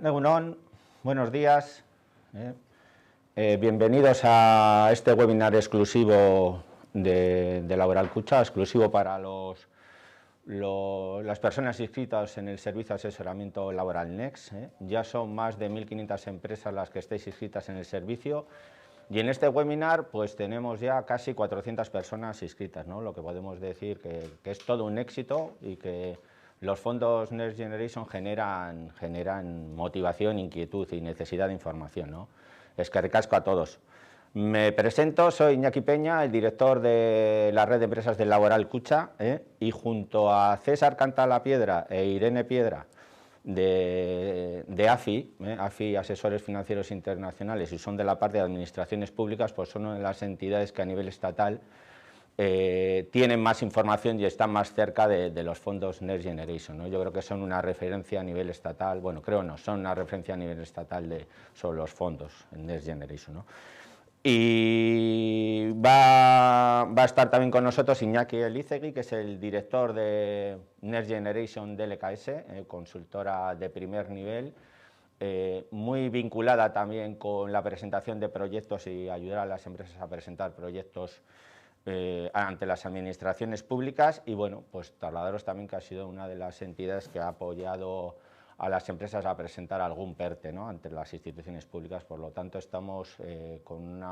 Egunon, buenos días. Bienvenidos a este webinar exclusivo de Laboral Kutxa, exclusivo para las personas inscritas en el servicio de asesoramiento laboral Next. Ya son más de 1.500 empresas las que estáis inscritas en el servicio y en este webinar pues tenemos ya casi 400 personas inscritas, ¿no? Lo que podemos decir que es todo un éxito y que los fondos Next Generation generan motivación, inquietud y necesidad de información, ¿no? Eskerrik asko a todos. Me presento, soy Iñaki Peña, el director de la red de empresas del Laboral Kutxa, y junto a César Cantalapiedra e Irene Piedra de AFI, AFI Asesores Financieros Internacionales, y son de la parte de administraciones públicas, pues son una de las entidades que a nivel estatal tienen más información y están más cerca de los fondos Next Generation, ¿no? Yo creo que son una referencia a nivel estatal, bueno, creo no, son una referencia a nivel estatal sobre los fondos en Next Generation, ¿no? Y va a estar también con nosotros Iñaki Elizegui, que es el director de Next Generation de LKS, consultora de primer nivel, muy vinculada también con la presentación de proyectos y ayudar a las empresas a presentar proyectos ante las administraciones públicas. Y bueno, pues trasladaros también que ha sido una de las entidades que ha apoyado a las empresas a presentar algún PERTE, ¿no?, ante las instituciones públicas. Por lo tanto, estamos con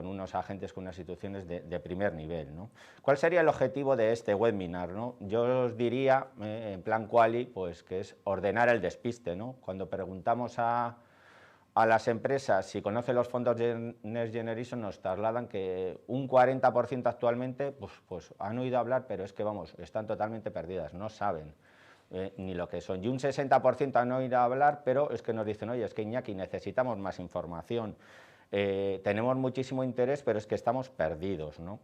unos agentes, con unas instituciones de primer nivel, ¿no? ¿Cuál sería el objetivo de este webinar, ¿no? Yo os diría, en plan quali, pues que es ordenar el despiste, ¿no? Cuando preguntamos a las empresas si conocen los fondos de Next Generation, nos trasladan que un 40% actualmente pues han oído hablar, pero es que vamos, están totalmente perdidas, no saben ni lo que son. Y un 60% han oído hablar, pero es que nos dicen, oye, es que Iñaki, necesitamos más información, tenemos muchísimo interés, pero es que estamos perdidos, ¿no?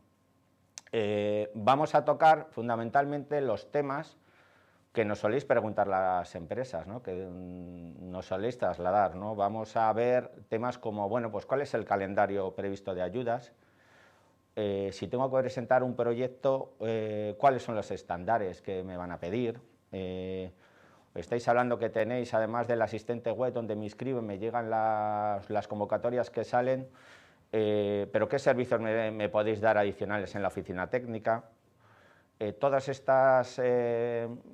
Vamos a tocar fundamentalmente los temas que nos soléis preguntar las empresas, ¿no?, que nos soléis trasladar, ¿no? Vamos a ver temas como, bueno, pues cuál es el calendario previsto de ayudas, si tengo que presentar un proyecto, cuáles son los estándares que me van a pedir. Estáis hablando que tenéis, además del asistente web donde me inscriben, me llegan las convocatorias que salen, pero ¿qué servicios me podéis dar adicionales en la oficina técnica? Todas estas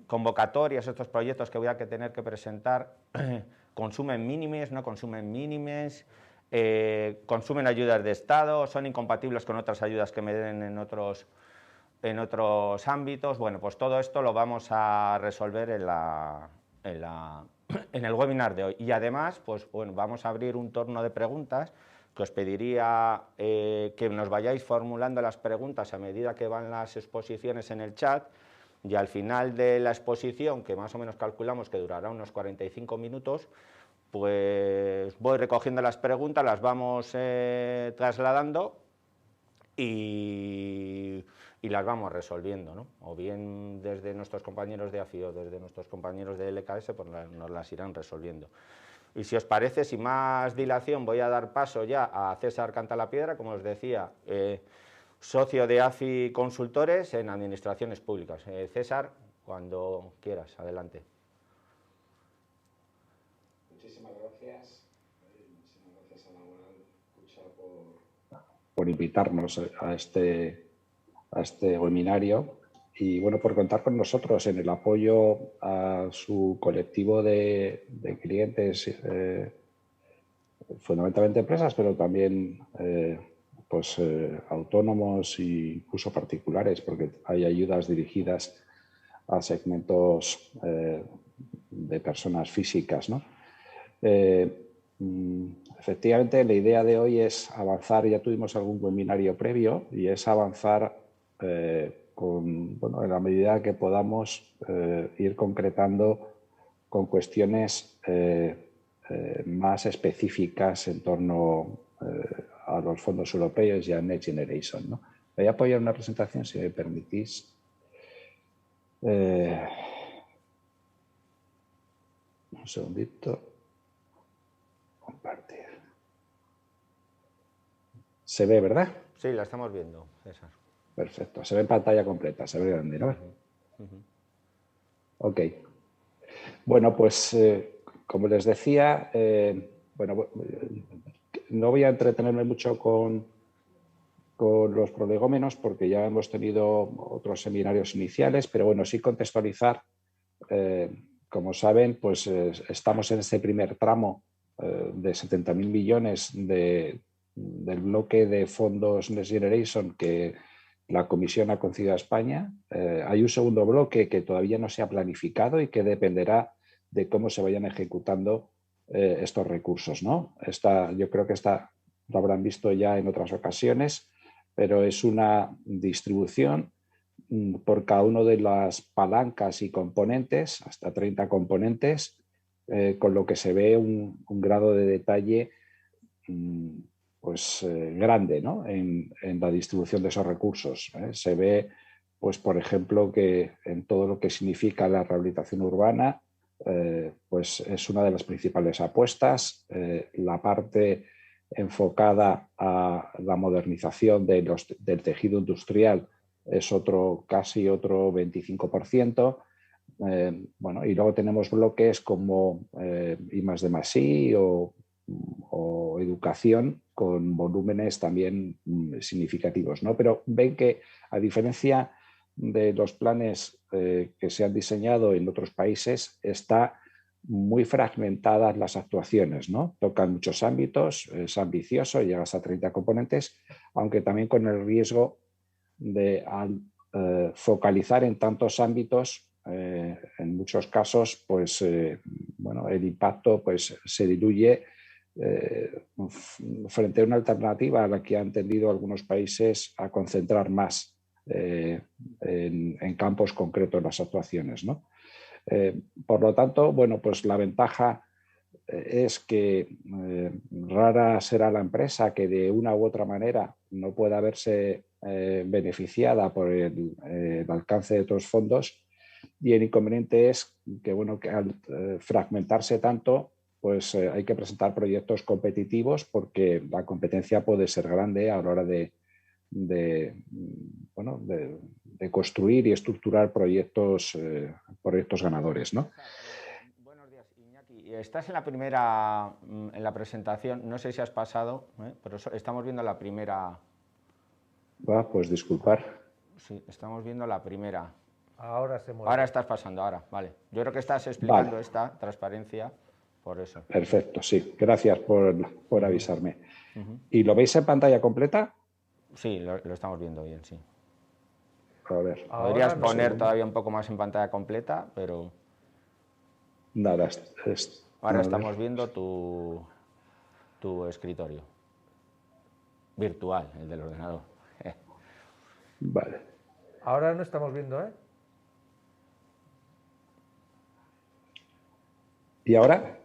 convocatorias, estos proyectos que voy a tener que presentar, consumen mínimes, no consumen mínimes, consumen ayudas de Estado, son incompatibles con otras ayudas que me den en otros ámbitos. Bueno, pues todo esto lo vamos a resolver en el webinar de hoy. Y además, pues bueno, vamos a abrir un turno de preguntas, que os pediría que nos vayáis formulando las preguntas a medida que van las exposiciones en el chat, y al final de la exposición, que más o menos calculamos que durará unos 45 minutos, pues voy recogiendo las preguntas, las vamos trasladando y las vamos resolviendo, ¿no? O bien desde nuestros compañeros de AFI o desde nuestros compañeros de LKS, pues nos las irán resolviendo. Y si os parece, sin más dilación, voy a dar paso ya a César Cantalapiedra, como os decía, socio de AFI Consultores en Administraciones Públicas. César, cuando quieras, adelante. Muchísimas gracias. Muchísimas gracias a Laboral Kutxa por invitarnos a este webinario y bueno, por contar con nosotros en el apoyo a su colectivo de clientes, fundamentalmente empresas, pero también autónomos e incluso particulares, porque hay ayudas dirigidas a segmentos de personas físicas, ¿no? Efectivamente, la idea de hoy es avanzar, ya tuvimos algún webinario previo, y es avanzar en la medida que podamos ir concretando con cuestiones más específicas en torno a los fondos europeos y a Next Generation, ¿no? Voy a apoyar una presentación, si me permitís. Un segundito. Compartir. ¿Se ve, verdad? Sí, la estamos viendo, César. Perfecto. Se ve en pantalla completa, se ve grande, ¿no? Ok. Bueno, pues como les decía, bueno, no voy a entretenerme mucho con los prolegómenos porque ya hemos tenido otros seminarios iniciales, pero bueno, sí contextualizar. Como saben, pues estamos en este primer tramo de 70.000 millones del bloque de fondos Next Generation que la Comisión ha concedido a España. Hay un segundo bloque que todavía no se ha planificado y que dependerá de cómo se vayan ejecutando estos recursos, ¿no? Yo creo que lo habrán visto ya en otras ocasiones, pero es una distribución por cada una de las palancas y componentes, hasta 30 componentes, con lo que se ve un grado de detalle pues grande, ¿no? en la distribución de esos recursos. Se ve, pues por ejemplo, que en todo lo que significa la rehabilitación urbana, pues es una de las principales apuestas. La parte enfocada a la modernización del tejido industrial es casi otro 25%. Bueno, y luego tenemos bloques como I+D+I o educación con volúmenes también significativos, ¿no? Pero ven que, a diferencia de los planes que se han diseñado en otros países, está muy fragmentadas las actuaciones, ¿no? Tocan muchos ámbitos, es ambicioso, llega hasta 30 componentes, aunque también con el riesgo de focalizar en tantos ámbitos, en muchos casos, pues bueno, el impacto pues, se diluye frente a una alternativa a la que han tendido algunos países a concentrar más en campos concretos las actuaciones, ¿no? Por lo tanto, bueno, pues la ventaja es que rara será la empresa que de una u otra manera no pueda verse beneficiada por el alcance de otros fondos, y el inconveniente es que, bueno, que al fragmentarse tanto, pues hay que presentar proyectos competitivos porque la competencia puede ser grande a la hora de construir y estructurar proyectos ganadores, ¿no? Buenos días, Iñaki. Estás en la presentación, no sé si has pasado, pero estamos viendo la primera. Pues disculpar. Sí, estamos viendo la primera. Ahora se mueve. Ahora estás pasando, ahora, vale. Yo creo que estás explicando esta transparencia, por eso. Perfecto, sí. Gracias por avisarme. ¿Y lo veis en pantalla completa? Sí, lo estamos viendo bien, sí. A ver. Podrías poner todavía un poco más en pantalla completa, pero... Nada. Ahora estamos viendo tu escritorio virtual, el del ordenador. Vale. Ahora no estamos viendo, ¿eh? ¿Y ahora?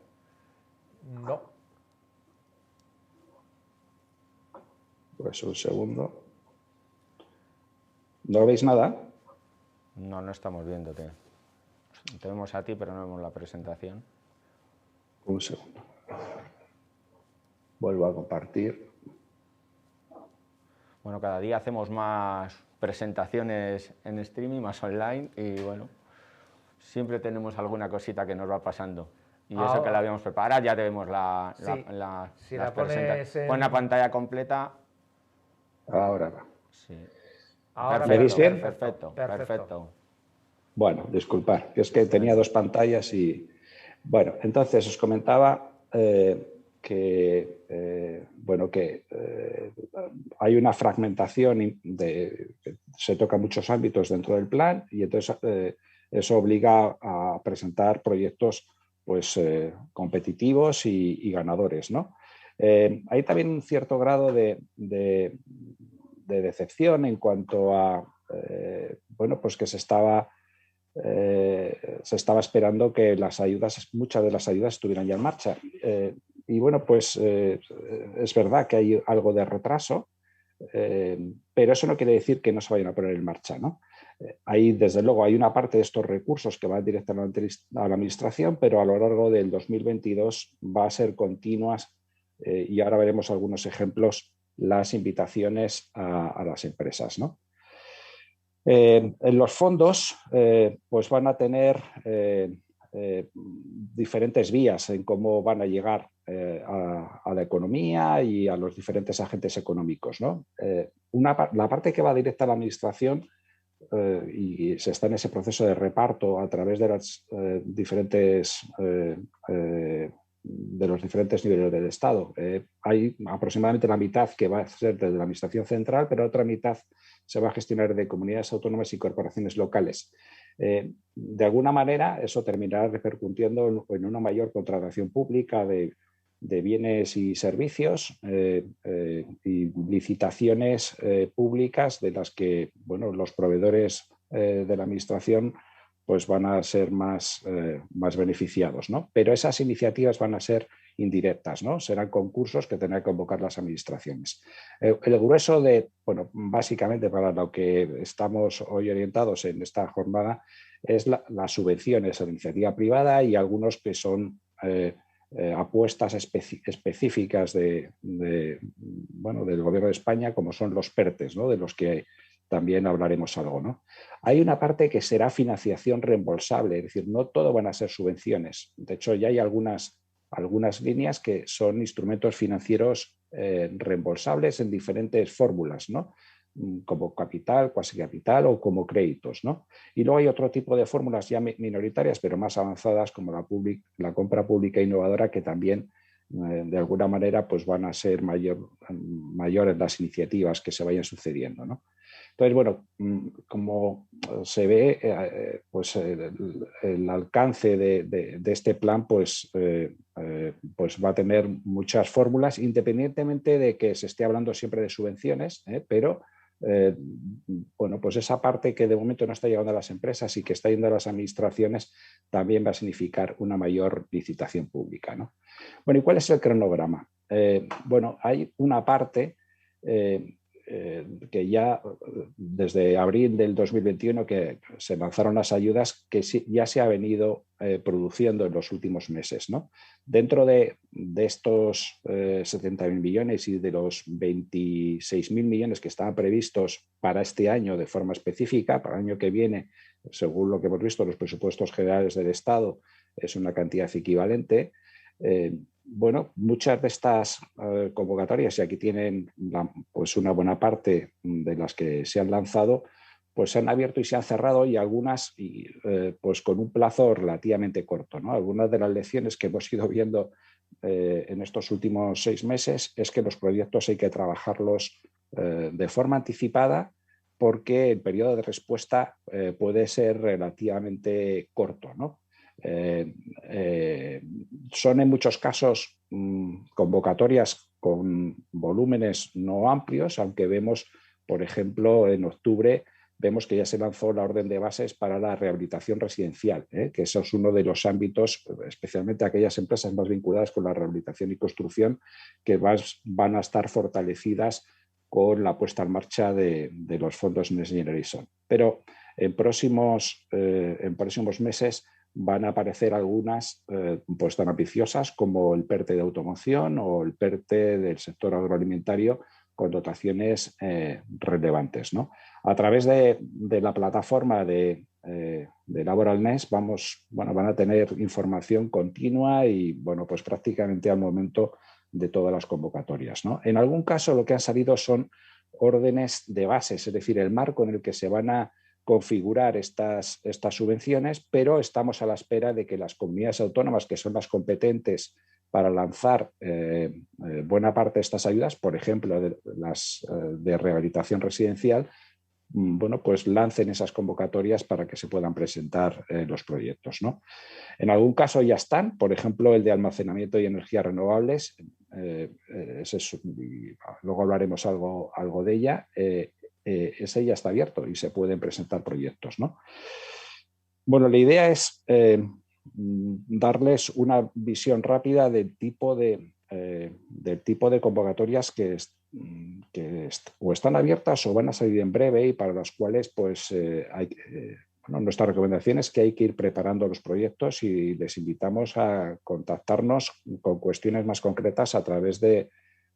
No. Pues un segundo. ¿No veis nada? No estamos viéndote. Te vemos a ti, pero no vemos la presentación. Un segundo. Vuelvo a compartir. Bueno, cada día hacemos más presentaciones en streaming, más online, y bueno, siempre tenemos alguna cosita que nos va pasando. Y eso que la habíamos preparado, ya te vemos si la pones en... Pon la pantalla completa. Ahora va. Sí. Ahora ¿me veis bien? Perfecto. Bueno, disculpad, es que tenía dos pantallas y... Bueno, entonces os comentaba que hay una fragmentación, se tocan muchos ámbitos dentro del plan, y entonces eso obliga a presentar proyectos pues, competitivos y ganadores, ¿no? Hay también un cierto grado de decepción en cuanto a bueno, pues que se estaba esperando que muchas de las ayudas estuvieran ya en marcha. Y bueno, pues es verdad que hay algo de retraso, pero eso no quiere decir que no se vayan a poner en marcha, ¿no? Desde luego, hay una parte de estos recursos que van directamente a la administración, pero a lo largo del 2022 va a ser continuas, y ahora veremos algunos ejemplos, las invitaciones a las empresas, ¿no? En los fondos pues van a tener diferentes vías en cómo van a llegar a la economía y a los diferentes agentes económicos, ¿no? La parte que va directa a la administración y se está en ese proceso de reparto a través de las de los diferentes niveles del Estado. Hay aproximadamente la mitad que va a ser desde la Administración Central, pero otra mitad se va a gestionar de comunidades autónomas y corporaciones locales. De alguna manera, eso terminará repercutiendo en una mayor contratación pública de bienes y servicios y licitaciones públicas de las que, bueno, los proveedores de la Administración pues van a ser más beneficiados, ¿no? Pero esas iniciativas van a ser indirectas, ¿no? Serán concursos que tendrán que convocar las administraciones. El grueso de, bueno, básicamente para lo que estamos hoy orientados en esta jornada es las subvenciones a la iniciativa privada y algunos que son apuestas específicas bueno, del Gobierno de España, como son los PERTEs, ¿no? De los que también hablaremos algo, ¿no? Hay una parte que será financiación reembolsable, es decir, no todo van a ser subvenciones. De hecho, ya hay algunas líneas que son instrumentos financieros reembolsables en diferentes fórmulas, ¿no? Como capital, cuasi capital o como créditos, ¿no? Y luego hay otro tipo de fórmulas ya minoritarias, pero más avanzadas, como la compra pública innovadora, que también de alguna manera pues van a ser mayores las iniciativas que se vayan sucediendo, ¿no? Entonces, bueno, como se ve, pues el alcance de este plan pues va a tener muchas fórmulas, independientemente de que se esté hablando siempre de subvenciones, pero bueno, pues esa parte que de momento no está llegando a las empresas y que está yendo a las administraciones también va a significar una mayor licitación pública, ¿no? Bueno, ¿y cuál es el cronograma? Bueno, hay una parte que ya desde abril del 2021 que se lanzaron las ayudas que ya se ha venido produciendo en los últimos meses, ¿no? Dentro de estos 70.000 millones y de los 26.000 millones que estaban previstos para este año de forma específica, para el año que viene, según lo que hemos visto, los presupuestos generales del Estado es una cantidad equivalente. Bueno, muchas de estas convocatorias, y aquí tienen pues una buena parte de las que se han lanzado, pues se han abierto y se han cerrado, y algunas pues con un plazo relativamente corto, ¿no? Algunas de las lecciones que hemos ido viendo en estos últimos 6 meses es que los proyectos hay que trabajarlos de forma anticipada, porque el periodo de respuesta puede ser relativamente corto, ¿no? Son en muchos casos convocatorias con volúmenes no amplios, aunque vemos, por ejemplo, en octubre vemos que ya se lanzó la orden de bases para la rehabilitación residencial, que eso es uno de los ámbitos, especialmente aquellas empresas más vinculadas con la rehabilitación y construcción, que van a estar fortalecidas con la puesta en marcha de los fondos Next Generation. Pero en próximos meses van a aparecer algunas pues tan ambiciosas como el PERTE de automoción o el PERTE del sector agroalimentario, con dotaciones relevantes, ¿no? A través de la plataforma de Laboral Next van a tener información continua y, bueno, pues prácticamente al momento de todas las convocatorias, ¿no? En algún caso lo que han salido son órdenes de bases, es decir, el marco en el que se van a configurar estas subvenciones, pero estamos a la espera de que las comunidades autónomas, que son las competentes para lanzar buena parte de estas ayudas, por ejemplo, las de rehabilitación residencial, bueno, pues lancen esas convocatorias para que se puedan presentar los proyectos, ¿no? En algún caso ya están, por ejemplo, el de almacenamiento y energías renovables, luego hablaremos algo de ella, ese ya está abierto y se pueden presentar proyectos, ¿no? Bueno, la idea es darles una visión rápida del tipo de convocatorias que o están abiertas o van a salir en breve, y para las cuales pues nuestra recomendación es que hay que ir preparando los proyectos, y les invitamos a contactarnos con cuestiones más concretas a través de,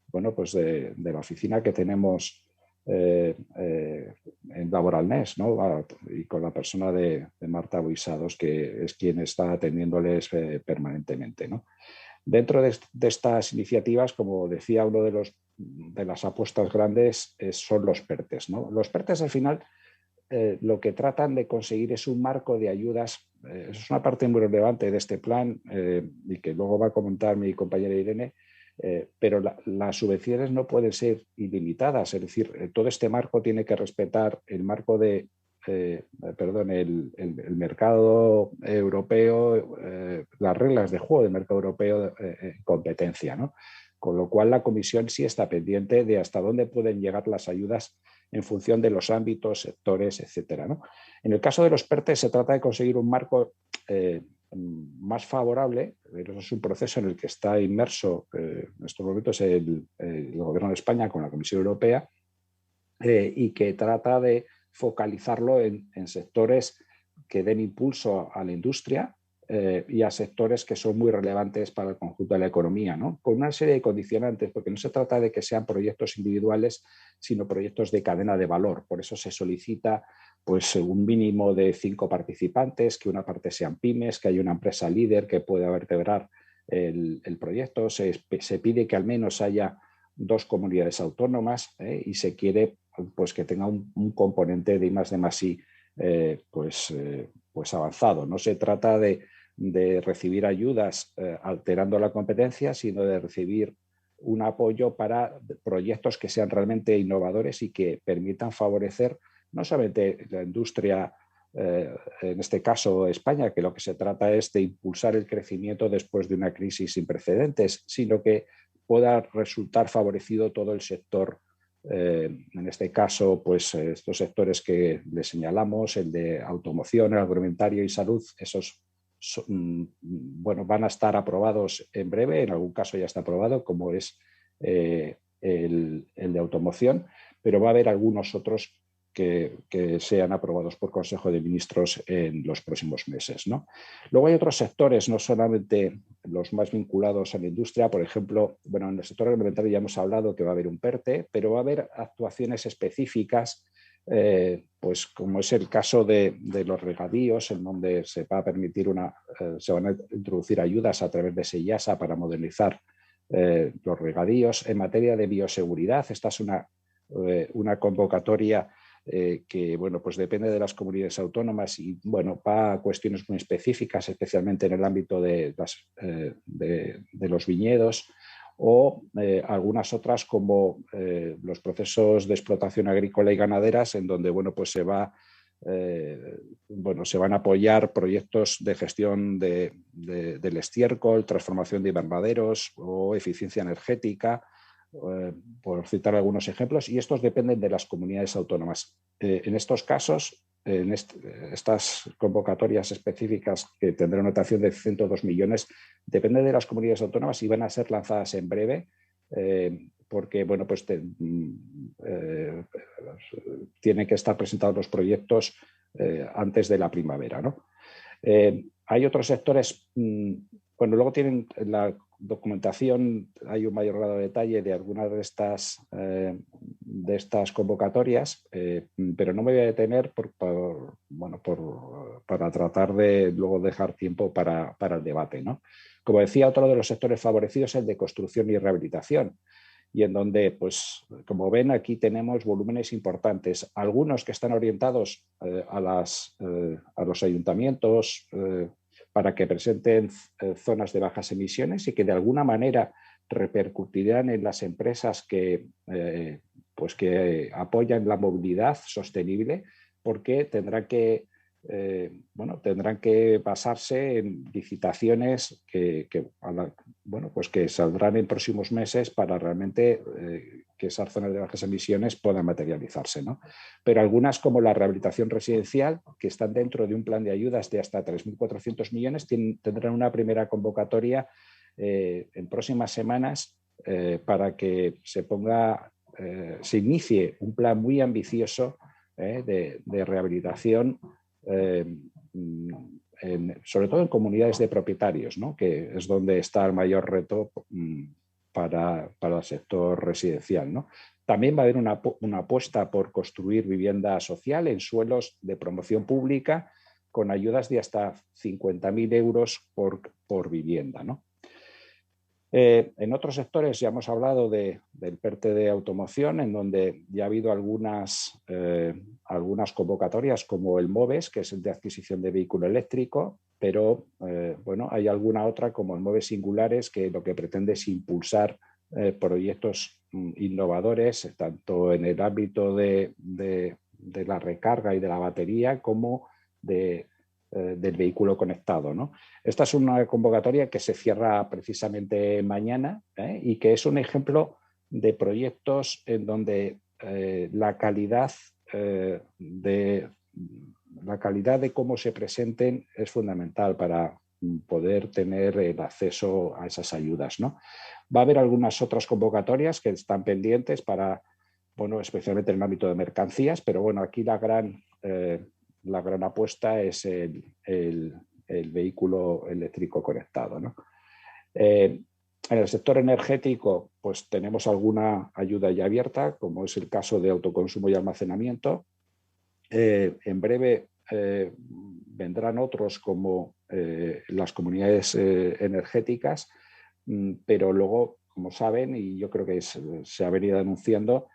bueno, pues de la oficina que tenemos en Laboralnés, ¿no? Y con la persona de Marta Buisados, que es quien está atendiéndoles permanentemente, ¿no? Dentro de estas iniciativas, como decía, uno de las apuestas grandes son los PERTEs, ¿no? Los PERTEs, al final, lo que tratan de conseguir es un marco de ayudas. Es una parte muy relevante de este plan y que luego va a comentar mi compañera Irene, pero las subvenciones no pueden ser ilimitadas. Es decir, todo este marco tiene que respetar el marco de, el mercado europeo, las reglas de juego del mercado europeo en competencia, ¿no? Con lo cual la Comisión sí está pendiente de hasta dónde pueden llegar las ayudas en función de los ámbitos, sectores, etcétera, ¿no? En el caso de los PERTEs se trata de conseguir un marco más favorable, pero es un proceso en el que está inmerso en estos momentos el Gobierno de España con la Comisión Europea y que trata de focalizarlo en sectores que den impulso a la industria y a sectores que son muy relevantes para el conjunto de la economía, ¿no? Con una serie de condicionantes, porque no se trata de que sean proyectos individuales, sino proyectos de cadena de valor. Por eso se solicita pues, un mínimo de 5 participantes, que una parte sean pymes, que haya una empresa líder que pueda vertebrar el proyecto. Se pide que al menos haya 2 comunidades autónomas y se quiere pues, que tenga un componente de I+D+I pues avanzado. No se trata de recibir ayudas alterando la competencia, sino de recibir un apoyo para proyectos que sean realmente innovadores y que permitan favorecer no solamente la industria, en este caso España, que lo que se trata es de impulsar el crecimiento después de una crisis sin precedentes, sino que pueda resultar favorecido todo el sector. En este caso, pues estos sectores que le señalamos, el de automoción, el agroalimentario y salud, esos bueno, van a estar aprobados en breve, en algún caso ya está aprobado, como es el de automoción, pero va a haber algunos otros que sean aprobados por Consejo de Ministros en los próximos meses, ¿no? Luego hay otros sectores, no solamente los más vinculados a la industria, por ejemplo, bueno, en el sector agroalimentario ya hemos hablado que va a haber un PERTE, pero va a haber actuaciones específicas, pues como es el caso de los regadíos, en donde se va a permitir se van a introducir ayudas a través de SEIASA para modernizar los regadíos. En materia de bioseguridad, esta es una convocatoria que bueno, pues depende de las comunidades autónomas y bueno, va a cuestiones muy específicas, especialmente en el ámbito de los viñedos o algunas otras como los procesos de explotación agrícola y ganaderas, en donde bueno, pues se van a apoyar proyectos de gestión del estiércol, transformación de invernaderos o eficiencia energética, por citar algunos ejemplos, y estos dependen de las comunidades autónomas. En estos casos, en estas convocatorias específicas que tendrán una dotación de 102 millones, dependen de las comunidades autónomas y van a ser lanzadas en breve, porque bueno, pues tienen que estar presentados los proyectos antes de la primavera, ¿no? Hay otros sectores, bueno, luego tienen la documentación, hay un mayor grado de detalle de algunas de estas convocatorias, pero no me voy a detener para tratar de luego dejar tiempo para el debate, ¿no? Como decía, otro de los sectores favorecidos es el de construcción y rehabilitación, y en donde, pues, como ven, aquí tenemos volúmenes importantes, algunos que están orientados a los ayuntamientos, para que presenten zonas de bajas emisiones y que de alguna manera repercutirán en las empresas que apoyan la movilidad sostenible, porque tendrán que basarse en licitaciones que saldrán en próximos meses para realmente que esas zonas de bajas emisiones puedan materializarse, ¿no? Pero algunas, como la rehabilitación residencial, que están dentro de un plan de ayudas de hasta 3.400 millones, tendrán una primera convocatoria en próximas semanas para que se inicie un plan muy ambicioso de rehabilitación, sobre todo en comunidades de propietarios, ¿no? Que es donde está el mayor reto para el sector residencial, ¿no? También va a haber una apuesta por construir vivienda social en suelos de promoción pública con ayudas de hasta 50.000 euros por vivienda, ¿no? En otros sectores ya hemos hablado del PERTE de automoción, en donde ya ha habido algunas convocatorias como el MOVES, que es el de adquisición de vehículo eléctrico, pero bueno, hay alguna otra como el MOVES Singulares, que lo que pretende es impulsar proyectos innovadores, tanto en el ámbito de la recarga y de la batería como del vehículo conectado, ¿no? Esta es una convocatoria que se cierra precisamente mañana, y que es un ejemplo de proyectos en donde la calidad de cómo se presenten es fundamental para poder tener el acceso a esas ayudas, ¿no? Va a haber algunas otras convocatorias que están pendientes para, bueno, especialmente en el ámbito de mercancías, pero bueno, aquí la gran apuesta es el vehículo eléctrico conectado, ¿no? En el sector energético, pues tenemos alguna ayuda ya abierta, como es el caso de autoconsumo y almacenamiento. En breve vendrán otros como las comunidades energéticas, pero luego, como saben, y yo creo que se ha venido anunciando,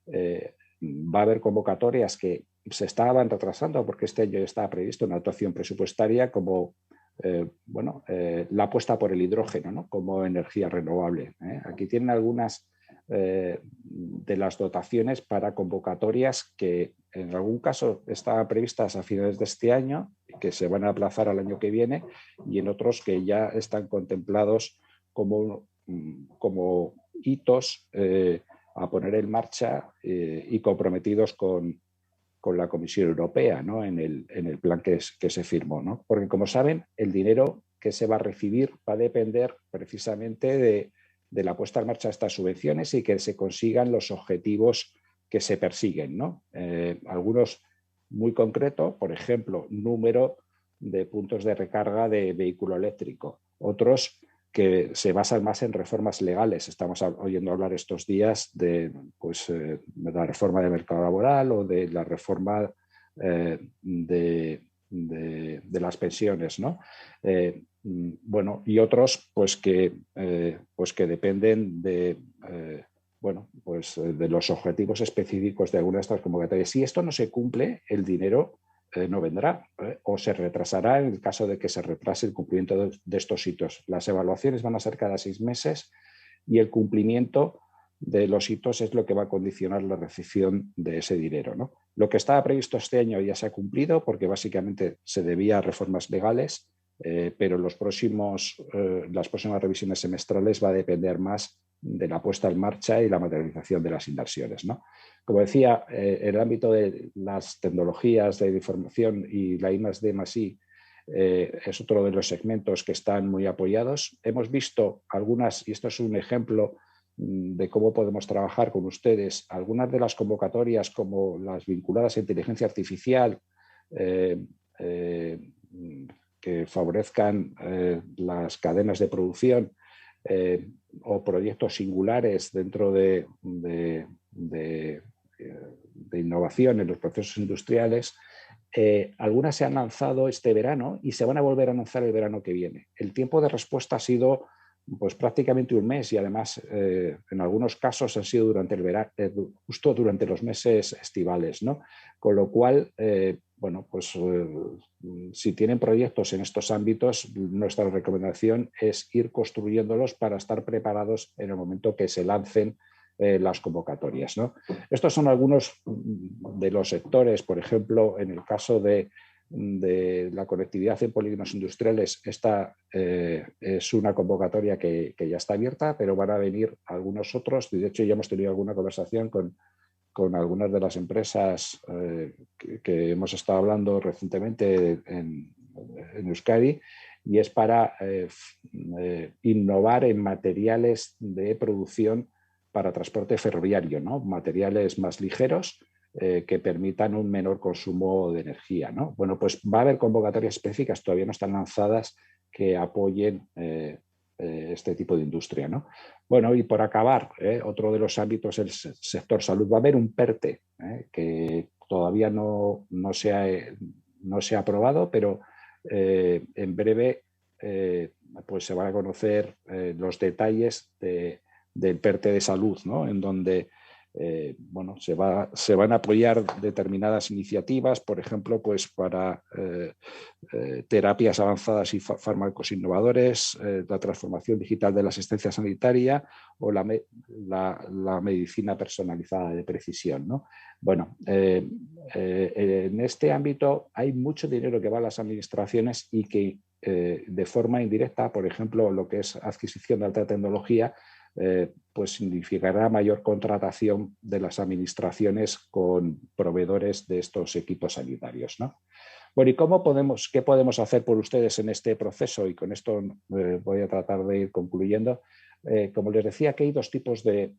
va a haber convocatorias que se estaban retrasando porque este año estaba previsto una actuación presupuestaria como la apuesta por el hidrógeno, ¿no? Como energía renovable. Aquí tienen algunas de las dotaciones para convocatorias que en algún caso estaban previstas a finales de este año, que se van a aplazar al año que viene, y en otros que ya están contemplados como hitos a poner en marcha y comprometidos con la Comisión Europea, ¿no? en el plan que se firmó, ¿no? Porque, como saben, el dinero que se va a recibir va a depender precisamente de la puesta en marcha de estas subvenciones y que se consigan los objetivos que se persiguen, ¿no? Algunos muy concretos, por ejemplo, número de puntos de recarga de vehículo eléctrico. Otros que se basan más en reformas legales. Estamos oyendo hablar estos días de la reforma del mercado laboral o de la reforma de las pensiones, ¿no? Bueno, y otros pues que dependen de los objetivos específicos de algunas de estas convocatorias. Si esto no se cumple, el dinero no vendrá o se retrasará en el caso de que se retrase el cumplimiento de estos hitos. Las evaluaciones van a ser cada 6 meses y el cumplimiento de los hitos es lo que va a condicionar la recepción de ese dinero, ¿no? Lo que estaba previsto este año ya se ha cumplido porque básicamente se debía a reformas legales, pero las próximas revisiones semestrales va a depender más de la puesta en marcha y la materialización de las inversiones, ¿no? Como decía, en el ámbito de las tecnologías de información y la I+D+I es otro de los segmentos que están muy apoyados. Hemos visto algunas, y esto es un ejemplo de cómo podemos trabajar con ustedes, algunas de las convocatorias como las vinculadas a inteligencia artificial que favorezcan las cadenas de producción o proyectos singulares dentro de innovación en los procesos industriales. Algunas se han lanzado este verano y se van a volver a lanzar el verano que viene. El tiempo de respuesta ha sido pues prácticamente un mes y además en algunos casos han sido durante el verano, justo durante los meses estivales, ¿no? Con lo cual, si tienen proyectos en estos ámbitos, nuestra recomendación es ir construyéndolos para estar preparados en el momento que se lancen las convocatorias, ¿no? Estos son algunos de los sectores, por ejemplo, en el caso de la conectividad en polígonos industriales. Esta es una convocatoria que ya está abierta, pero van a venir algunos otros. De hecho, ya hemos tenido alguna conversación con algunas de las empresas que hemos estado hablando recientemente en Euskadi, y es para innovar en materiales de producción para transporte ferroviario, ¿no? Materiales más ligeros que permitan un menor consumo de energía, ¿no? Bueno, pues va a haber convocatorias específicas, todavía no están lanzadas, que apoyen este tipo de industria, ¿no? Bueno, y por acabar, otro de los ámbitos es el sector salud. Va a haber un PERTE que todavía no se ha aprobado, pero en breve pues se van a conocer los detalles del PERTE de salud, ¿no? En donde bueno, se van a apoyar determinadas iniciativas, por ejemplo, pues para terapias avanzadas y fármacos innovadores, la transformación digital de la asistencia sanitaria o la medicina personalizada de precisión, ¿no? Bueno, en este ámbito hay mucho dinero que va a las administraciones y que de forma indirecta, por ejemplo, lo que es adquisición de alta tecnología, pues significará mayor contratación de las administraciones con proveedores de estos equipos sanitarios, ¿no? Bueno, ¿y qué podemos hacer por ustedes en este proceso? Y con esto voy a tratar de ir concluyendo. Como les decía, que hay dos tipos de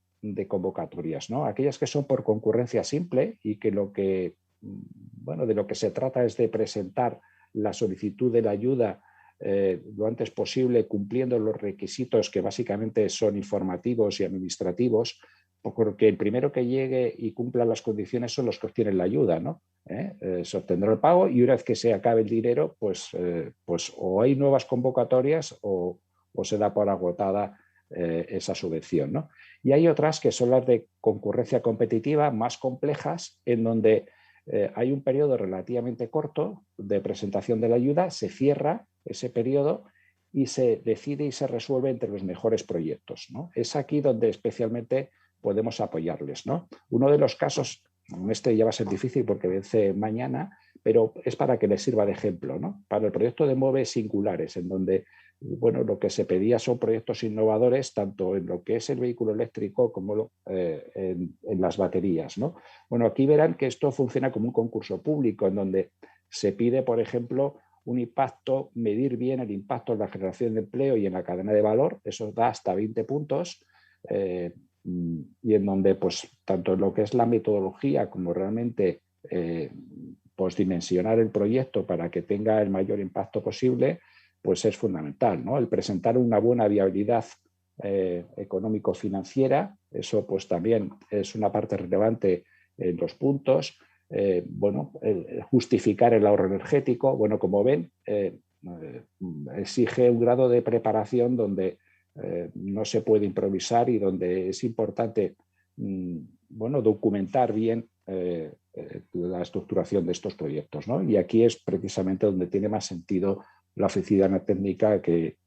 convocatorias, ¿no? Aquellas que son por concurrencia simple y que de lo que se trata es de presentar la solicitud de la ayuda lo antes posible, cumpliendo los requisitos que básicamente son informativos y administrativos, porque el primero que llegue y cumpla las condiciones son los que obtienen la ayuda, ¿no? Se obtendrá el pago y una vez que se acabe el dinero, pues o hay nuevas convocatorias o se da por agotada esa subvención, ¿no? Y hay otras que son las de concurrencia competitiva, más complejas, en donde hay un periodo relativamente corto de presentación de la ayuda, se cierra ese periodo y se decide y se resuelve entre los mejores proyectos, ¿no? Es aquí donde especialmente podemos apoyarles, ¿no? Uno de los casos, este ya va a ser difícil porque vence mañana, pero es para que les sirva de ejemplo, ¿no? Para el proyecto de MOVE Singulares, en donde bueno, lo que se pedía son proyectos innovadores tanto en lo que es el vehículo eléctrico como en las baterías, ¿no? Bueno, aquí verán que esto funciona como un concurso público en donde se pide, por ejemplo, un impacto, medir bien el impacto en la generación de empleo y en la cadena de valor, eso da hasta 20 puntos, y en donde pues tanto en lo que es la metodología como realmente pues dimensionar el proyecto para que tenga el mayor impacto posible, pues es fundamental, ¿no? El presentar una buena viabilidad económico-financiera, eso pues también es una parte relevante en los puntos. Justificar el ahorro energético, bueno, como ven, exige un grado de preparación donde no se puede improvisar y donde es importante documentar bien la estructuración de estos proyectos, ¿no? Y aquí es precisamente donde tiene más sentido la oficina técnica que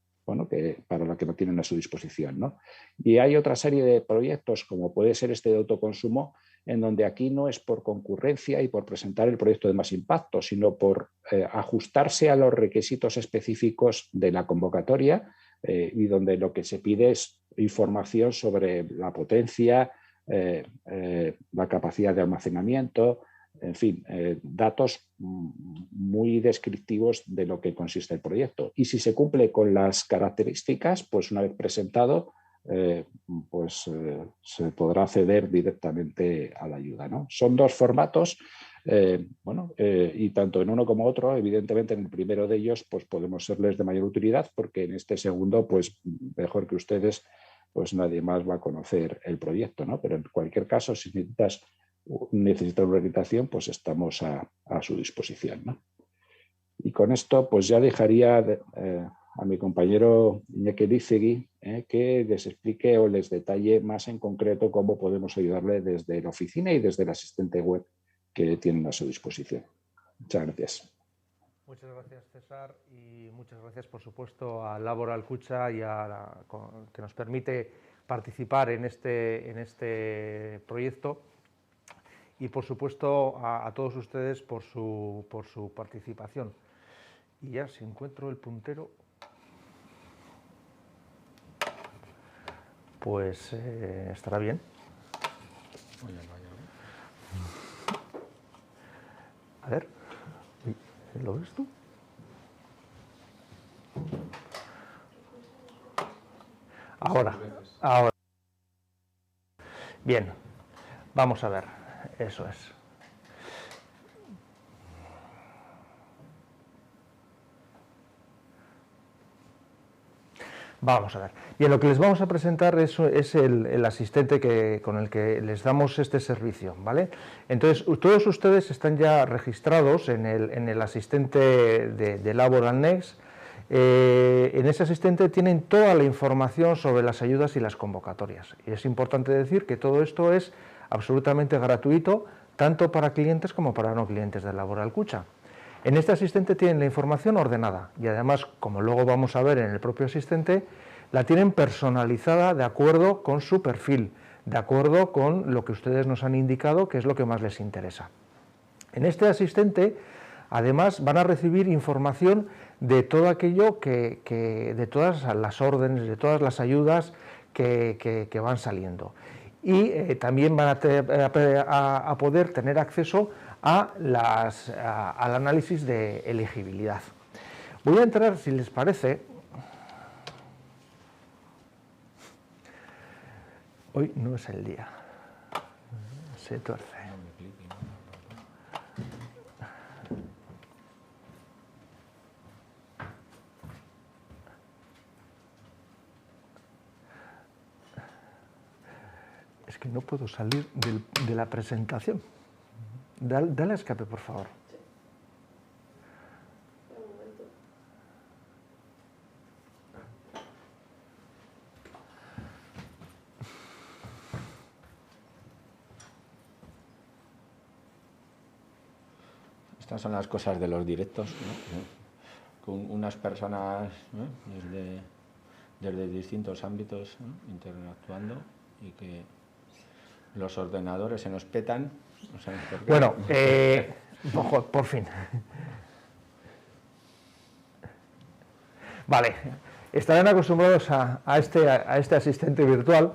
para la que no tienen a su disposición, ¿no? Y hay otra serie de proyectos, como puede ser este de autoconsumo, en donde aquí no es por concurrencia y por presentar el proyecto de más impacto, sino por ajustarse a los requisitos específicos de la convocatoria y donde lo que se pide es información sobre la potencia, la capacidad de almacenamiento, en fin, datos muy descriptivos de lo que consiste el proyecto. Y si se cumple con las características, pues una vez presentado, se podrá acceder directamente a la ayuda, ¿no? Son dos formatos, y tanto en uno como otro, evidentemente en el primero de ellos pues podemos serles de mayor utilidad porque en este segundo, pues mejor que ustedes, pues nadie más va a conocer el proyecto, ¿no? Pero en cualquier caso, si necesitas una orientación, pues estamos a su disposición, ¿no? Y con esto, pues ya dejaría a mi compañero Iñaki Elizegui que les explique o les detalle más en concreto cómo podemos ayudarle desde la oficina y desde el asistente web que tienen a su disposición. Muchas gracias. Muchas gracias, César, y muchas gracias, por supuesto, a Laboral Kutxa y que nos permite participar en este proyecto. Y, por supuesto, a todos ustedes por su participación. Y ya, si encuentro el puntero, pues estará bien. A ver, ¿lo ves tú? Ahora. Bien, vamos a ver. Eso es. Vamos a ver. Bien, lo que les vamos a presentar es el asistente con el que les damos este servicio, ¿vale? Entonces, todos ustedes están ya registrados en el asistente de Laboral Next. En ese asistente tienen toda la información sobre las ayudas y las convocatorias. Y es importante decir que todo esto es absolutamente gratuito, tanto para clientes como para no clientes de Laboral Kutxa. En este asistente tienen la información ordenada y además, como luego vamos a ver en el propio asistente, la tienen personalizada de acuerdo con su perfil, de acuerdo con lo que ustedes nos han indicado que es lo que más les interesa. En este asistente, además, van a recibir información de todo aquello de todas las órdenes, de todas las ayudas que van saliendo. Y también van a poder tener acceso al análisis de elegibilidad. Voy a entrar, si les parece. Hoy no es el día. Se tuerce. Es que no puedo salir de la presentación. Dale a escape, por favor. Estas son las cosas de los directos, ¿no? Con unas personas, ¿no?, desde distintos ámbitos, ¿no?, interactuando, y que los ordenadores se nos petan. No sabemos por qué. Bueno, por fin. Vale, estarán acostumbrados a este asistente virtual,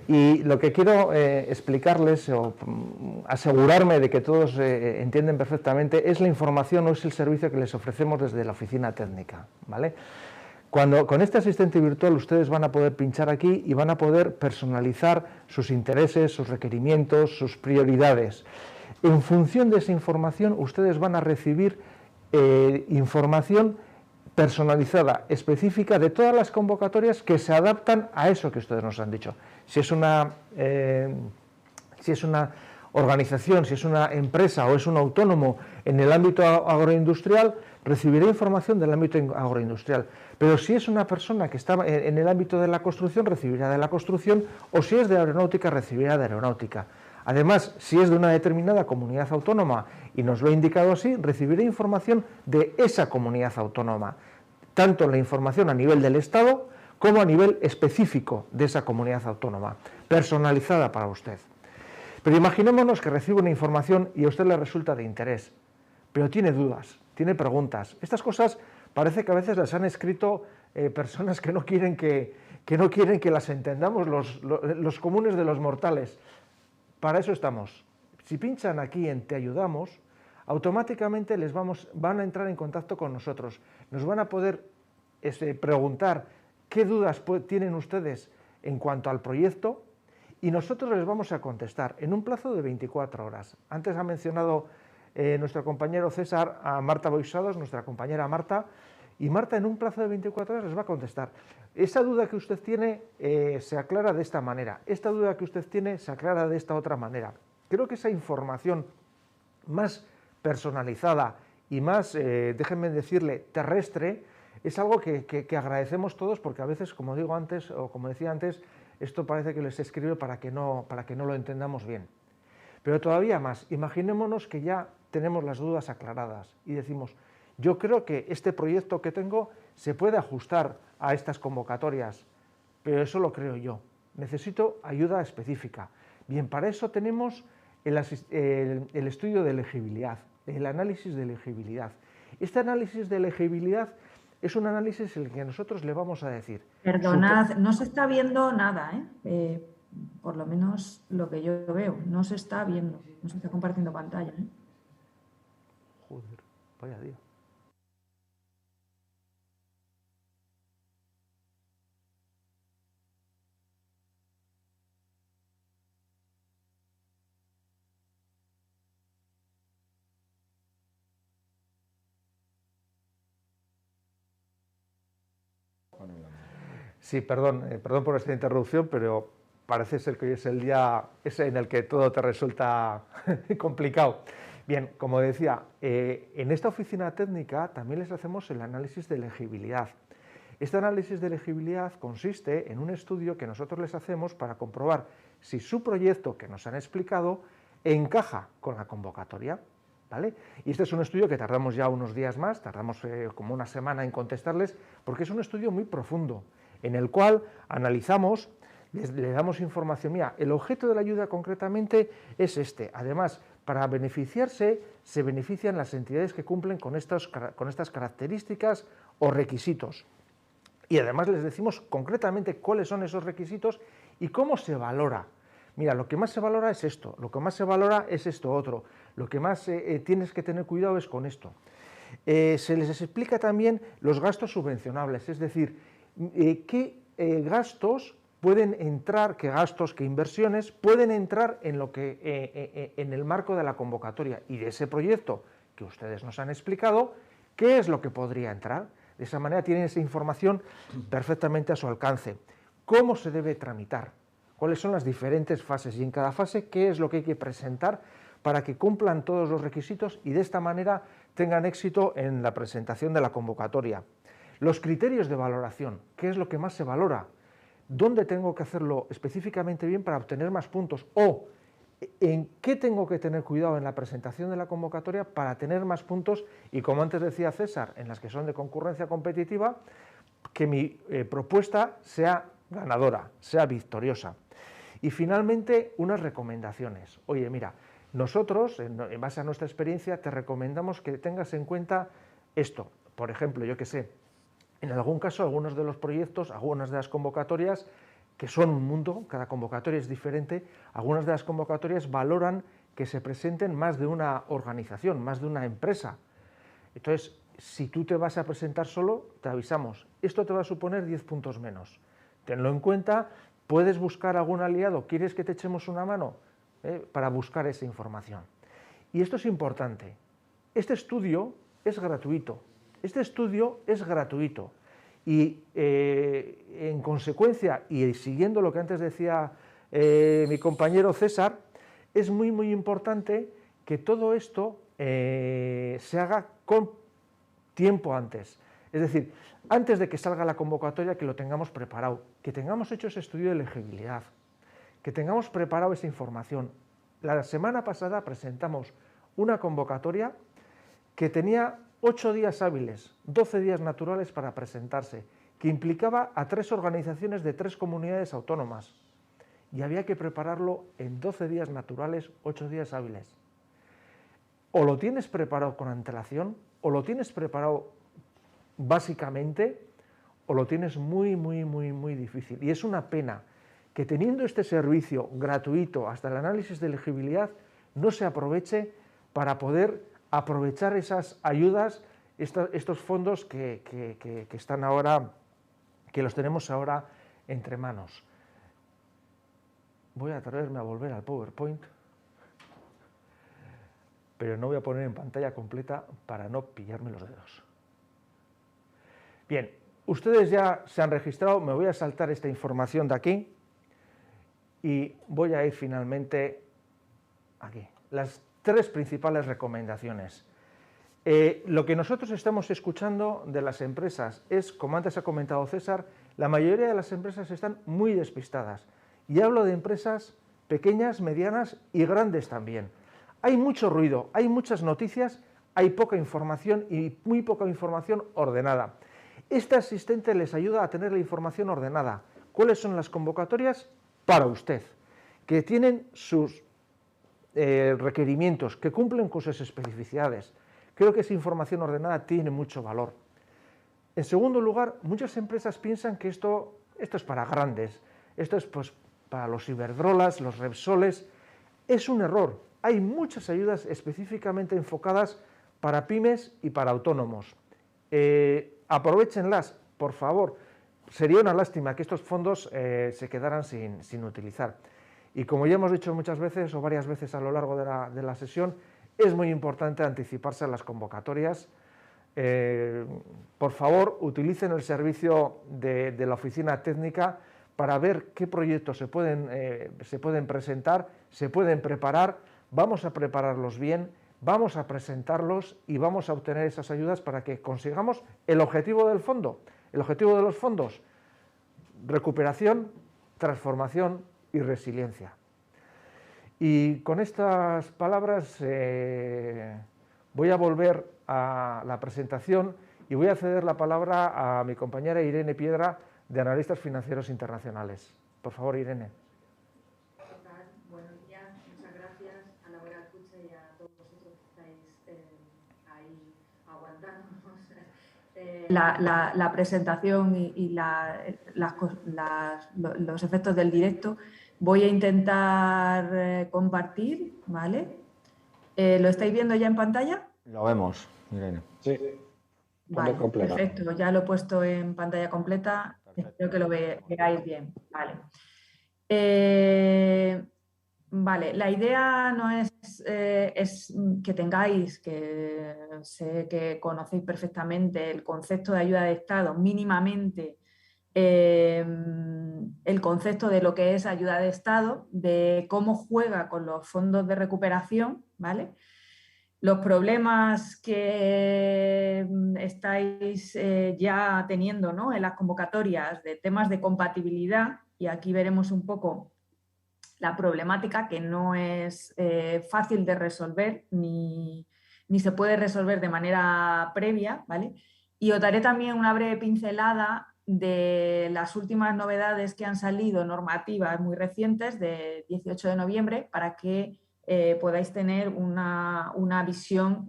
y lo que quiero explicarles o asegurarme de que todos entienden perfectamente es la información o es el servicio que les ofrecemos desde la oficina técnica, ¿vale? Con este asistente virtual ustedes van a poder pinchar aquí y van a poder personalizar sus intereses, sus requerimientos, sus prioridades. En función de esa información ustedes van a recibir información personalizada, específica de todas las convocatorias que se adaptan a eso que ustedes nos han dicho. Si es una organización, si es una empresa o es un autónomo en el ámbito agroindustrial, recibirá información del ámbito agroindustrial. Pero si es una persona que está en el ámbito de la construcción, recibirá de la construcción, o si es de aeronáutica, recibirá de aeronáutica. Además, si es de una determinada comunidad autónoma y nos lo ha indicado así, recibirá información de esa comunidad autónoma, tanto la información a nivel del Estado como a nivel específico de esa comunidad autónoma, personalizada para usted. Pero imaginémonos que recibe una información y a usted le resulta de interés, pero tiene dudas, tiene preguntas. Estas cosas parece que a veces las han escrito personas que no quieren que las entendamos los comunes de los mortales. Para eso estamos. Si pinchan aquí en Te ayudamos, automáticamente van a entrar en contacto con nosotros. Nos van a poder preguntar qué dudas tienen ustedes en cuanto al proyecto, y nosotros les vamos a contestar en un plazo de 24 horas. Antes ha mencionado nuestro compañero César a Marta Boixados, nuestra compañera Marta, y Marta en un plazo de 24 horas les va a contestar. Esa duda que usted tiene se aclara de esta manera, esta duda que usted tiene se aclara de esta otra manera. Creo que esa información más personalizada y más, déjenme decirle, terrestre, es algo que agradecemos todos, porque a veces, como digo antes, o como decía antes, esto parece que les escribe para que no lo entendamos bien. Pero todavía más, imaginémonos que ya tenemos las dudas aclaradas y decimos, yo creo que este proyecto que tengo se puede ajustar a estas convocatorias, pero eso lo creo yo. Necesito ayuda específica. Bien, para eso tenemos el estudio de elegibilidad, el análisis de elegibilidad. Este análisis de elegibilidad es un análisis en el que nosotros le vamos a decir... Perdonad, no se está viendo nada, por lo menos lo que yo veo, no se está viendo, no se está compartiendo pantalla. Joder, vaya día. Sí, perdón por esta interrupción, pero parece ser que hoy es el día ese en el que todo te resulta complicado. Bien, como decía, en esta oficina técnica también les hacemos el análisis de elegibilidad. Este análisis de elegibilidad consiste en un estudio que nosotros les hacemos para comprobar si su proyecto que nos han explicado encaja con la convocatoria, ¿vale? Y este es un estudio que tardamos ya unos días más, tardamos como una semana en contestarles, porque es un estudio muy profundo, en el cual analizamos, le damos información. Mira, el objeto de la ayuda concretamente es este. Además, para beneficiarse, se benefician las entidades que cumplen con estas características o requisitos. Y además les decimos concretamente cuáles son esos requisitos y cómo se valora. Mira, lo que más se valora es esto, lo que más se valora es esto otro, lo que más tienes que tener cuidado es con esto. Se les explica también los gastos subvencionables, es decir, qué gastos pueden entrar, qué gastos, qué inversiones pueden entrar en el marco de la convocatoria y de ese proyecto que ustedes nos han explicado, qué es lo que podría entrar. De esa manera tienen esa información perfectamente a su alcance. ¿Cómo se debe tramitar? ¿Cuáles son las diferentes fases? Y en cada fase, ¿qué es lo que hay que presentar para que cumplan todos los requisitos y de esta manera tengan éxito en la presentación de la convocatoria? Los criterios de valoración, ¿qué es lo que más se valora? ¿Dónde tengo que hacerlo específicamente bien para obtener más puntos? ¿O en qué tengo que tener cuidado en la presentación de la convocatoria para tener más puntos? Y como antes decía César, en las que son de concurrencia competitiva, que mi propuesta sea ganadora, sea victoriosa. Y finalmente, unas recomendaciones. Oye, mira, nosotros, en base a nuestra experiencia, te recomendamos que tengas en cuenta esto. Por ejemplo, yo qué sé, en algún caso, algunos de los proyectos, algunas de las convocatorias, que son un mundo, cada convocatoria es diferente, algunas de las convocatorias valoran que se presenten más de una organización, más de una empresa. Entonces, si tú te vas a presentar solo, te avisamos, esto te va a suponer 10 puntos menos. Tenlo en cuenta, puedes buscar algún aliado, ¿quieres que te echemos una mano? Para buscar esa información. Y esto es importante, este estudio es gratuito. Este estudio es gratuito y en consecuencia y siguiendo lo que antes decía mi compañero César, es muy importante que todo esto se haga con tiempo antes. Es decir, antes de que salga la convocatoria, que lo tengamos preparado, que tengamos hecho ese estudio de elegibilidad, que tengamos preparado esa información. La semana pasada presentamos una convocatoria que tenía 8 días hábiles, 12 días naturales para presentarse, que implicaba a 3 organizaciones de 3 comunidades autónomas. Y había que prepararlo en 12 días naturales, 8 días hábiles. O lo tienes preparado con antelación, o lo tienes preparado básicamente, o lo tienes muy difícil. Y es una pena que teniendo este servicio gratuito hasta el análisis de elegibilidad, no se aproveche para poder aprovechar esas ayudas, estos fondos que están ahora, que los tenemos ahora entre manos. Voy a atreverme a volver al PowerPoint, pero no voy a poner en pantalla completa para no pillarme los dedos. Bien, ustedes ya se han registrado, me voy a saltar esta información de aquí y voy a ir finalmente aquí. Las 3 principales recomendaciones. Lo que nosotros estamos escuchando de las empresas es, como antes ha comentado César, la mayoría de las empresas están muy despistadas. Y hablo de empresas pequeñas, medianas y grandes también. Hay mucho ruido, hay muchas noticias, hay poca información y muy poca información ordenada. Este asistente les ayuda a tener la información ordenada. ¿Cuáles son las convocatorias? Para usted, que tienen sus requerimientos, que cumplen con sus especificidades. Creo que esa información ordenada tiene mucho valor. En segundo lugar, muchas empresas piensan que esto es para grandes, esto es pues para los Iberdrolas, los Repsoles. Es un error. Hay muchas ayudas específicamente enfocadas para pymes y para autónomos. Aprovéchenlas, por favor. Sería una lástima que estos fondos se quedaran sin utilizar. Y como ya hemos dicho muchas veces o varias veces a lo largo de la sesión, es muy importante anticiparse a las convocatorias por favor, utilicen el servicio de la oficina técnica para ver qué proyectos se pueden presentar, se pueden preparar. Vamos a prepararlos bien, vamos a presentarlos y vamos a obtener esas ayudas para que consigamos el objetivo del fondo. El objetivo de los fondos: recuperación, transformación y resiliencia. Y con estas palabras voy a volver a la presentación y voy a ceder la palabra a mi compañera Irene Piedra, de Analistas Financieros Internacionales. Por favor, Irene. Buenos días, muchas gracias a Laboral Cucha y a todos vosotros que estáis ahí aguantándonos la presentación y los efectos del directo. Voy a intentar compartir, ¿vale? ¿Lo estáis viendo ya en pantalla? Lo vemos, Irene. Sí. Vale, perfecto, ya lo he puesto en pantalla completa. Perfecto. Espero que lo veáis bien. Vale. Vale, la idea no es que tengáis, que sé que conocéis perfectamente el concepto de ayuda de Estado, mínimamente el concepto de lo que es ayuda de Estado, de cómo juega con los fondos de recuperación, ¿vale? Los problemas que estáis ya teniendo, ¿no?, en las convocatorias de temas de compatibilidad, y aquí veremos un poco la problemática, que no es fácil de resolver ni se puede resolver de manera previa, ¿vale? Y os daré también una breve pincelada de las últimas novedades que han salido, normativas muy recientes, de 18 de noviembre, para que podáis tener una visión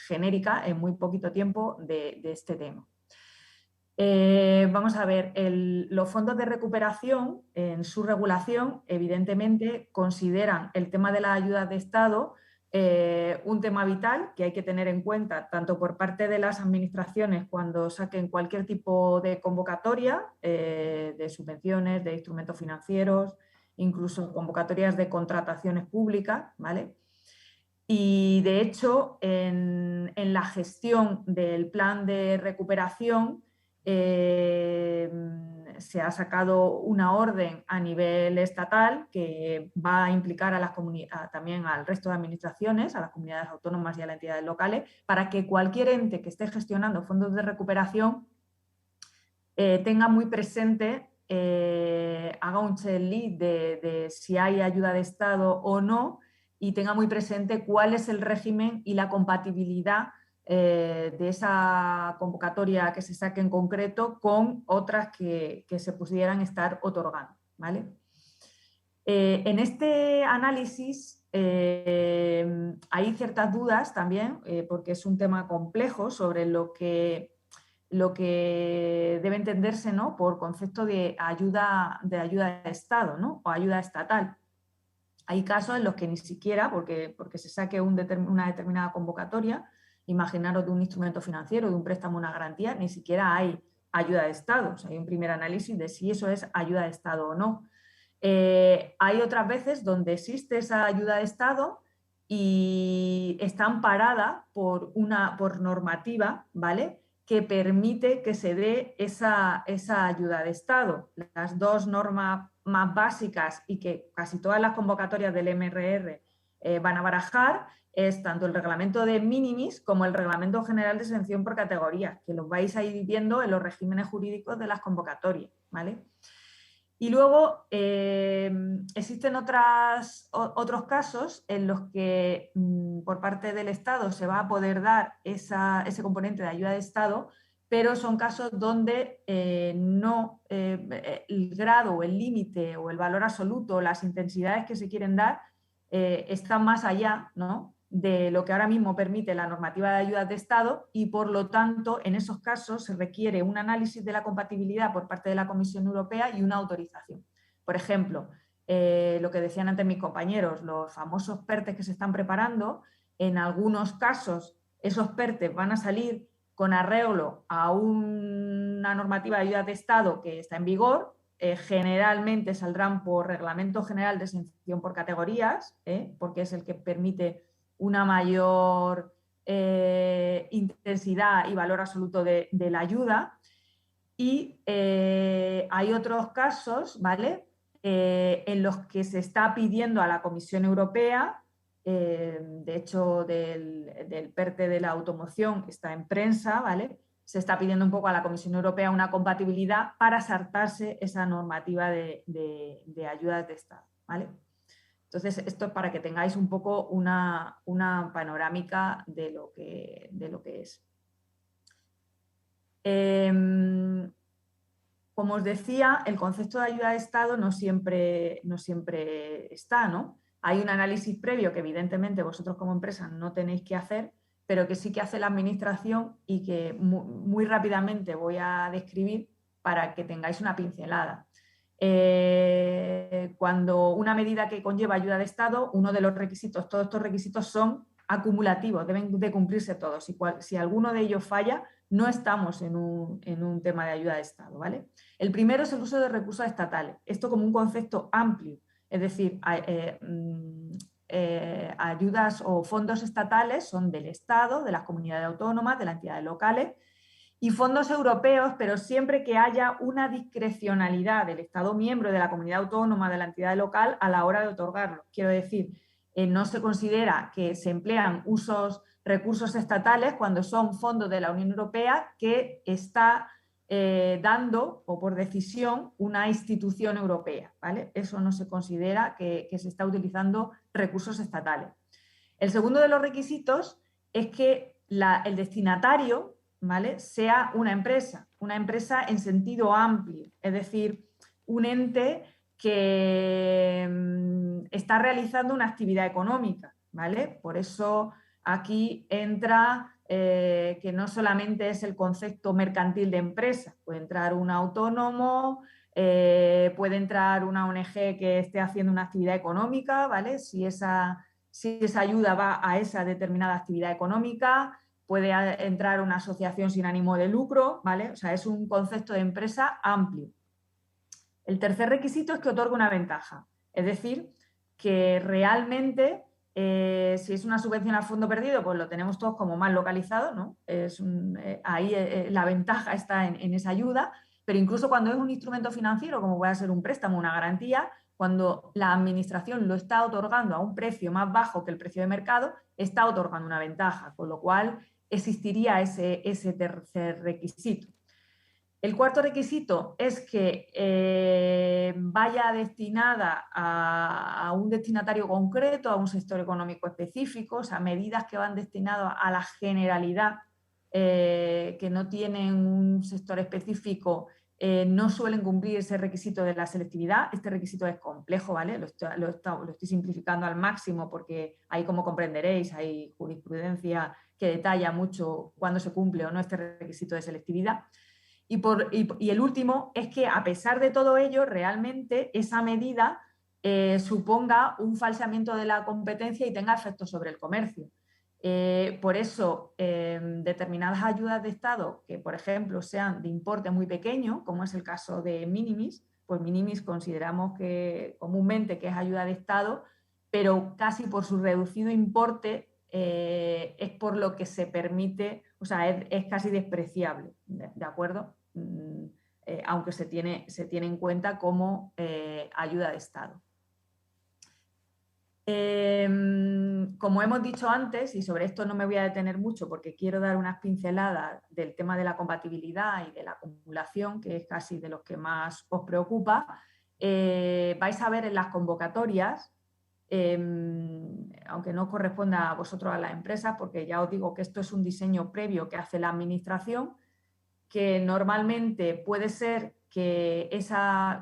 genérica en muy poquito tiempo de este tema. Vamos a ver, los fondos de recuperación en su regulación evidentemente consideran el tema de las ayudas de Estado un tema vital que hay que tener en cuenta tanto por parte de las administraciones cuando saquen cualquier tipo de convocatoria de subvenciones, de instrumentos financieros, incluso convocatorias de contrataciones públicas, ¿vale? Y de hecho, en la gestión del plan de recuperación se ha sacado una orden a nivel estatal que va a implicar a también al resto de administraciones, a las comunidades autónomas y a las entidades locales, para que cualquier ente que esté gestionando fondos de recuperación tenga muy presente, haga un checklist de si hay ayuda de Estado o no, y tenga muy presente cuál es el régimen y la compatibilidad de esa convocatoria que se saque en concreto con otras que se pudieran estar otorgando, ¿vale? En este análisis hay ciertas dudas también, porque es un tema complejo sobre lo que debe entenderse, ¿no?, por concepto de ayuda de Estado, ¿no?, o ayuda estatal. Hay casos en los que ni siquiera, porque se saque una determinada convocatoria, imaginaros de un instrumento financiero, de un préstamo, una garantía, ni siquiera hay ayuda de Estado. O sea, hay un primer análisis de si eso es ayuda de Estado o no. Hay otras veces donde existe esa ayuda de Estado y está amparada por normativa, ¿vale?, que permite que se dé esa ayuda de Estado. Las dos normas más básicas y que casi todas las convocatorias del MRR van a barajar es tanto el reglamento de minimis como el reglamento general de exención por categorías, que los vais a ir viendo en los regímenes jurídicos de las convocatorias, ¿vale? Y luego existen otros casos en los que por parte del Estado se va a poder dar ese componente de ayuda de Estado, pero son casos donde el grado o el límite o el valor absoluto, las intensidades que se quieren dar están más allá, ¿no?, de lo que ahora mismo permite la normativa de ayudas de Estado, y por lo tanto en esos casos se requiere un análisis de la compatibilidad por parte de la Comisión Europea y una autorización. Por ejemplo, lo que decían antes mis compañeros, los famosos PERTES que se están preparando, en algunos casos esos PERTES van a salir con arreglo a una normativa de ayudas de Estado que está en vigor. Generalmente saldrán por Reglamento General de Exención por Categorías, porque es el que permite una mayor intensidad y valor absoluto de la ayuda. Y hay otros casos, ¿vale?, en los que se está pidiendo a la Comisión Europea, de hecho del PERTE de la automoción está en prensa, ¿vale?, se está pidiendo un poco a la Comisión Europea una compatibilidad para saltarse esa normativa de ayudas de Estado, ¿vale? Entonces, esto es para que tengáis un poco una panorámica de lo que es. Como os decía, el concepto de ayuda de Estado no siempre está, ¿no? Hay un análisis previo que evidentemente vosotros como empresa no tenéis que hacer, pero que sí que hace la Administración y que muy rápidamente voy a describir para que tengáis una pincelada. Cuando una medida que conlleva ayuda de Estado, uno de los requisitos, todos estos requisitos son acumulativos, deben de cumplirse todos. Si alguno de ellos falla, no estamos en un tema de ayuda de Estado, ¿vale? El primero es el uso de recursos estatales. Esto como un concepto amplio, es decir, ayudas o fondos estatales son del Estado, de las comunidades autónomas, de las entidades locales, y fondos europeos, pero siempre que haya una discrecionalidad del Estado miembro, de la comunidad autónoma, de la entidad local a la hora de otorgarlo. Quiero decir, no se considera que se emplean recursos estatales cuando son fondos de la Unión Europea que está dando, o por decisión, una institución europea, ¿vale? Eso no se considera que se está utilizando recursos estatales. El segundo de los requisitos es que el destinatario, ¿vale?, sea una empresa en sentido amplio, es decir, un ente que está realizando una actividad económica, ¿vale? Por eso aquí entra que no solamente es el concepto mercantil de empresa, puede entrar un autónomo, puede entrar una ONG que esté haciendo una actividad económica, ¿vale? Si esa ayuda va a esa determinada actividad económica, puede entrar una asociación sin ánimo de lucro, ¿vale? O sea, es un concepto de empresa amplio. El tercer requisito es que otorgue una ventaja, es decir, que realmente si es una subvención a fondo perdido, pues lo tenemos todos como más localizado, ¿no? Ahí la ventaja está en esa ayuda, pero incluso cuando es un instrumento financiero, como puede ser un préstamo, una garantía, cuando la administración lo está otorgando a un precio más bajo que el precio de mercado, está otorgando una ventaja, con lo cual existiría ese tercer requisito. El cuarto requisito es que vaya destinada a un destinatario concreto, a un sector económico específico, o sea, medidas que van destinadas a la generalidad, que no tienen un sector específico, no suelen cumplir ese requisito de la selectividad. Este requisito es complejo, ¿vale? Lo estoy simplificando al máximo porque ahí, como comprenderéis, hay jurisprudencia que detalla mucho cuándo se cumple o no este requisito de selectividad. Y el último es que, a pesar de todo ello, realmente esa medida suponga un falseamiento de la competencia y tenga efectos sobre el comercio. Por eso, determinadas ayudas de Estado que, por ejemplo, sean de importe muy pequeño, como es el caso de minimis, pues minimis consideramos que comúnmente que es ayuda de Estado, pero casi por su reducido importe es por lo que se permite, o sea, es casi despreciable, ¿de acuerdo? Aunque se tiene en cuenta como ayuda de Estado. Como hemos dicho antes, y sobre esto no me voy a detener mucho porque quiero dar unas pinceladas del tema de la compatibilidad y de la acumulación, que es casi de los que más os preocupa, vais a ver en las convocatorias, aunque no corresponda a vosotros, a las empresas, porque ya os digo que esto es un diseño previo que hace la Administración, que normalmente puede ser que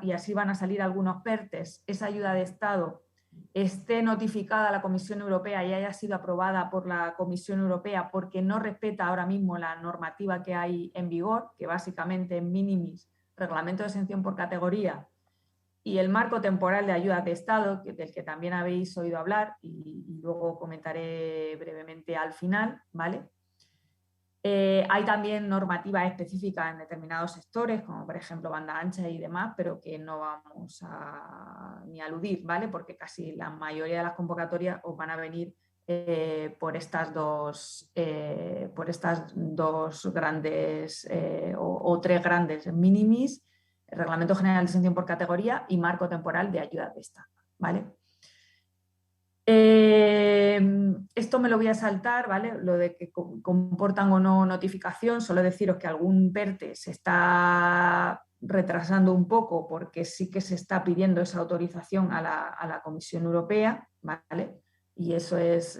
y así van a salir algunos PERTEs, esa ayuda de Estado esté notificada a la Comisión Europea y haya sido aprobada por la Comisión Europea porque no respeta ahora mismo la normativa que hay en vigor, que básicamente es minimis, reglamento de exención por categoría, y el marco temporal de ayudas de Estado, del que también habéis oído hablar y luego comentaré brevemente al final, ¿vale? Hay también normativas específicas en determinados sectores, como por ejemplo banda ancha y demás, pero que no vamos a ni aludir, ¿vale? Porque casi la mayoría de las convocatorias os van a venir por estas dos grandes o tres grandes minimis, Reglamento General de Exención por categoría y marco temporal de ayudas de Estado, ¿vale? Esto me lo voy a saltar, ¿vale? Lo de que comportan o no notificación, solo deciros que algún PERTE se está retrasando un poco porque sí que se está pidiendo esa autorización a la Comisión Europea, ¿vale? Y eso es,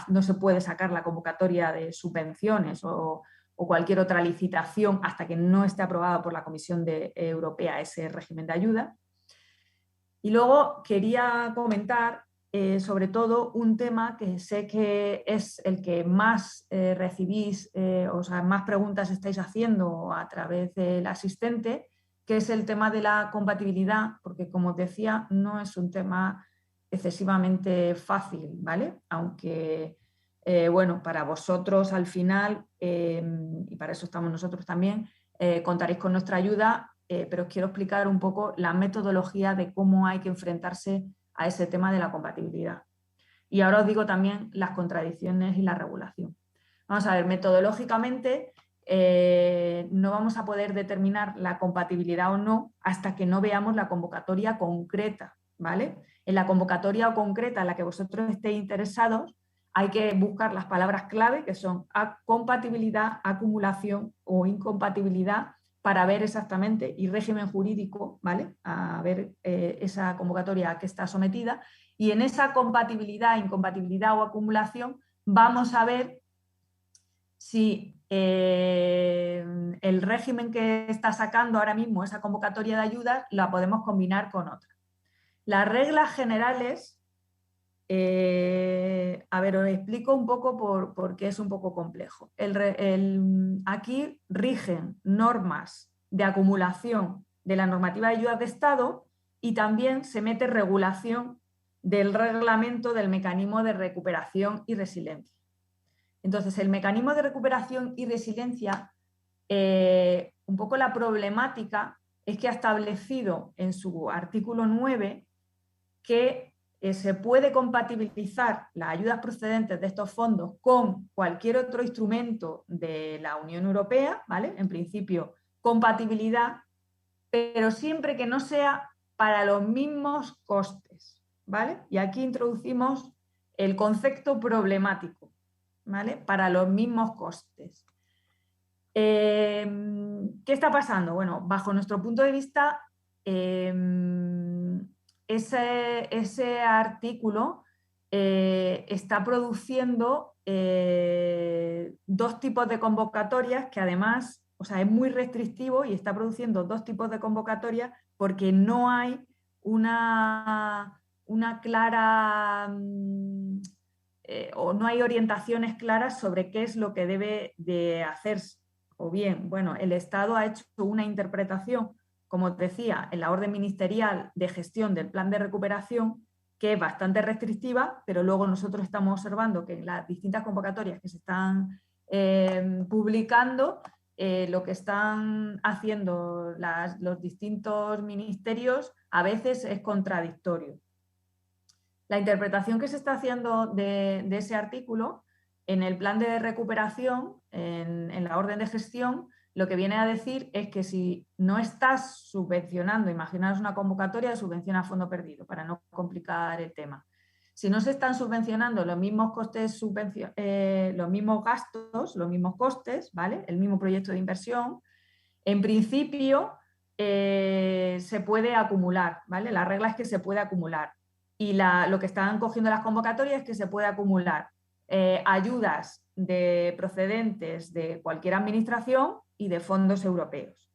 no se puede sacar la convocatoria de subvenciones o cualquier otra licitación hasta que no esté aprobado por la Comisión Europea ese régimen de ayuda. Y luego quería comentar sobre todo un tema que sé que es el que más recibís, o sea, más preguntas estáis haciendo a través del asistente, que es el tema de la compatibilidad, porque como os decía, no es un tema excesivamente fácil, ¿vale? Aunque, bueno, para vosotros al final, y para eso estamos nosotros también, contaréis con nuestra ayuda, pero os quiero explicar un poco la metodología de cómo hay que enfrentarse a ese tema de la compatibilidad. Y ahora os digo también las contradicciones y la regulación. Vamos a ver, metodológicamente no vamos a poder determinar la compatibilidad o no hasta que no veamos la convocatoria concreta, ¿vale? En la convocatoria concreta en la que vosotros estéis interesados hay que buscar las palabras clave que son compatibilidad, acumulación o incompatibilidad para ver exactamente, y régimen jurídico, ¿vale? A ver esa convocatoria a qué está sometida, y en esa compatibilidad, incompatibilidad o acumulación vamos a ver si el régimen que está sacando ahora mismo esa convocatoria de ayudas la podemos combinar con otra. Las reglas generales, a ver, os explico un poco por qué es un poco complejo. Aquí rigen normas de acumulación de la normativa de ayudas de Estado y también se mete regulación del reglamento del mecanismo de recuperación y resiliencia. Entonces, el mecanismo de recuperación y resiliencia, un poco la problemática es que ha establecido en su artículo 9 que se puede compatibilizar las ayudas procedentes de estos fondos con cualquier otro instrumento de la Unión Europea, ¿vale? En principio, compatibilidad, pero siempre que no sea para los mismos costes, ¿vale? Y aquí introducimos el concepto problemático, ¿vale? Para los mismos costes. ¿Qué está pasando? Bueno, bajo nuestro punto de vista, ese artículo está produciendo dos tipos de convocatorias que además, o sea, es muy restrictivo y está produciendo dos tipos de convocatorias porque no hay una clara o no hay orientaciones claras sobre qué es lo que debe de hacerse. O bien, bueno, el Estado ha hecho una interpretación, como os decía, en la orden ministerial de gestión del plan de recuperación, que es bastante restrictiva, pero luego nosotros estamos observando que en las distintas convocatorias que se están publicando, lo que están haciendo los distintos ministerios a veces es contradictorio. La interpretación que se está haciendo de ese artículo en el plan de recuperación, en la orden de gestión, lo que viene a decir es que si no estás subvencionando, imaginaos una convocatoria de subvención a fondo perdido, para no complicar el tema. Si no se están subvencionando los mismos costes, los mismos gastos, los mismos costes, ¿vale? El mismo proyecto de inversión, en principio se puede acumular, ¿vale? La regla es que se puede acumular. Y lo que están cogiendo las convocatorias es que se puede acumular ayudas procedentes de cualquier administración y de fondos europeos.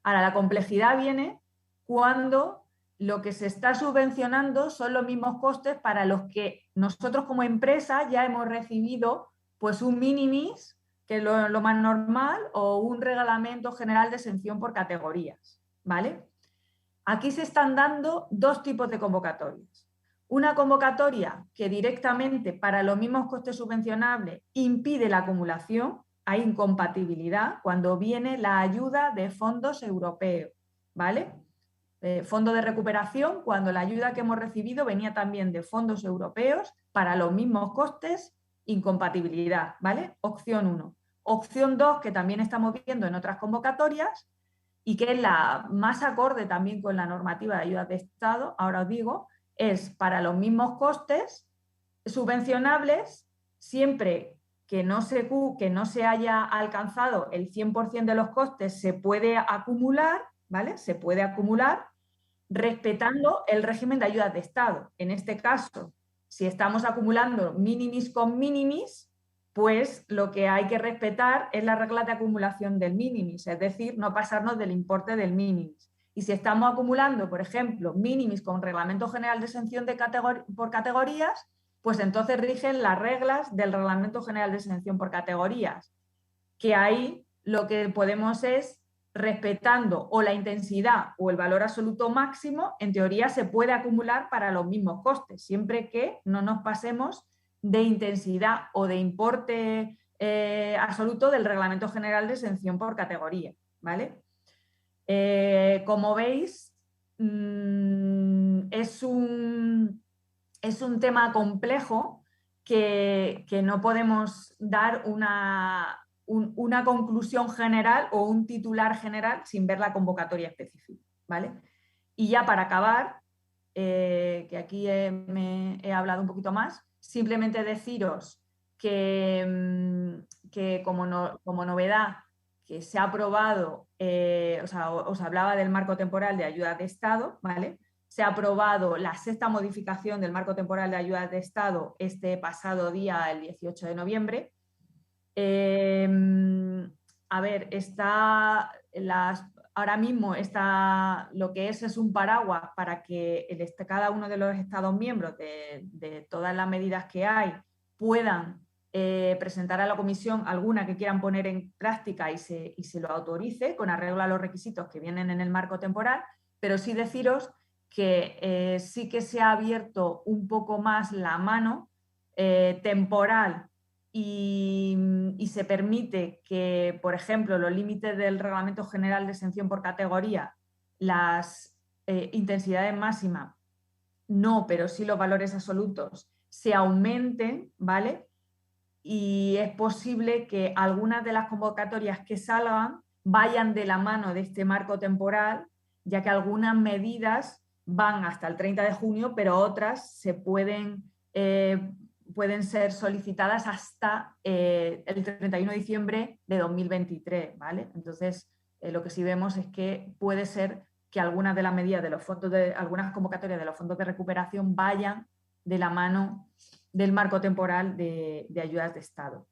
Ahora, la complejidad viene cuando lo que se está subvencionando son los mismos costes para los que nosotros como empresa ya hemos recibido pues un minimis, que es lo más normal, o un reglamento general de exención por categorías, ¿vale? Aquí se están dando dos tipos de convocatorias. Una convocatoria que directamente para los mismos costes subvencionables impide la acumulación, hay incompatibilidad cuando viene la ayuda de fondos europeos, ¿vale? fondo de recuperación, cuando la ayuda que hemos recibido venía también de fondos europeos para los mismos costes, incompatibilidad, ¿vale? Opción 1. Opción 2, que también estamos viendo en otras convocatorias y que es la más acorde también con la normativa de ayudas de Estado, ahora os digo, es para los mismos costes subvencionables siempre que no se haya alcanzado el 100% de los costes, se puede acumular, ¿vale? Se puede acumular respetando el régimen de ayudas de Estado. En este caso, si estamos acumulando minimis con minimis, pues lo que hay que respetar es la regla de acumulación del minimis, es decir, no pasarnos del importe del minimis. Y si estamos acumulando, por ejemplo, minimis con Reglamento General de Exención por categorías, pues entonces rigen las reglas del Reglamento General de Exención por categorías, que ahí lo que podemos es, respetando o la intensidad o el valor absoluto máximo, en teoría se puede acumular para los mismos costes, siempre que no nos pasemos de intensidad o de importe absoluto del Reglamento General de Exención por categoría, ¿vale? Como veis, es un tema complejo que no podemos dar una conclusión general o un titular general sin ver la convocatoria específica, ¿vale? Y ya para acabar, que aquí me he hablado un poquito más, simplemente deciros que como novedad que se ha aprobado, os hablaba del marco temporal de ayudas de Estado, ¿vale? Se ha aprobado la 6ª modificación del marco temporal de ayudas de Estado este pasado día, el 18 de noviembre. A ver, ahora mismo lo que es un paraguas para que cada uno de los Estados miembros de todas las medidas que hay puedan presentar a la Comisión alguna que quieran poner en práctica y se lo autorice con arreglo a los requisitos que vienen en el marco temporal, pero sí deciros que sí que se ha abierto un poco más la mano temporal y se permite que, por ejemplo, los límites del Reglamento General de Exención por categoría, las intensidades máximas, no, pero sí los valores absolutos, se aumenten, ¿vale? Y es posible que algunas de las convocatorias que salgan vayan de la mano de este marco temporal, ya que algunas medidas van hasta el 30 de junio, pero otras se pueden ser solicitadas hasta el 31 de diciembre de 2023, ¿vale? Entonces, lo que sí vemos es que puede ser que algunas de las medidas de los fondos algunas convocatorias de los fondos de recuperación vayan de la mano del marco temporal de ayudas de Estado.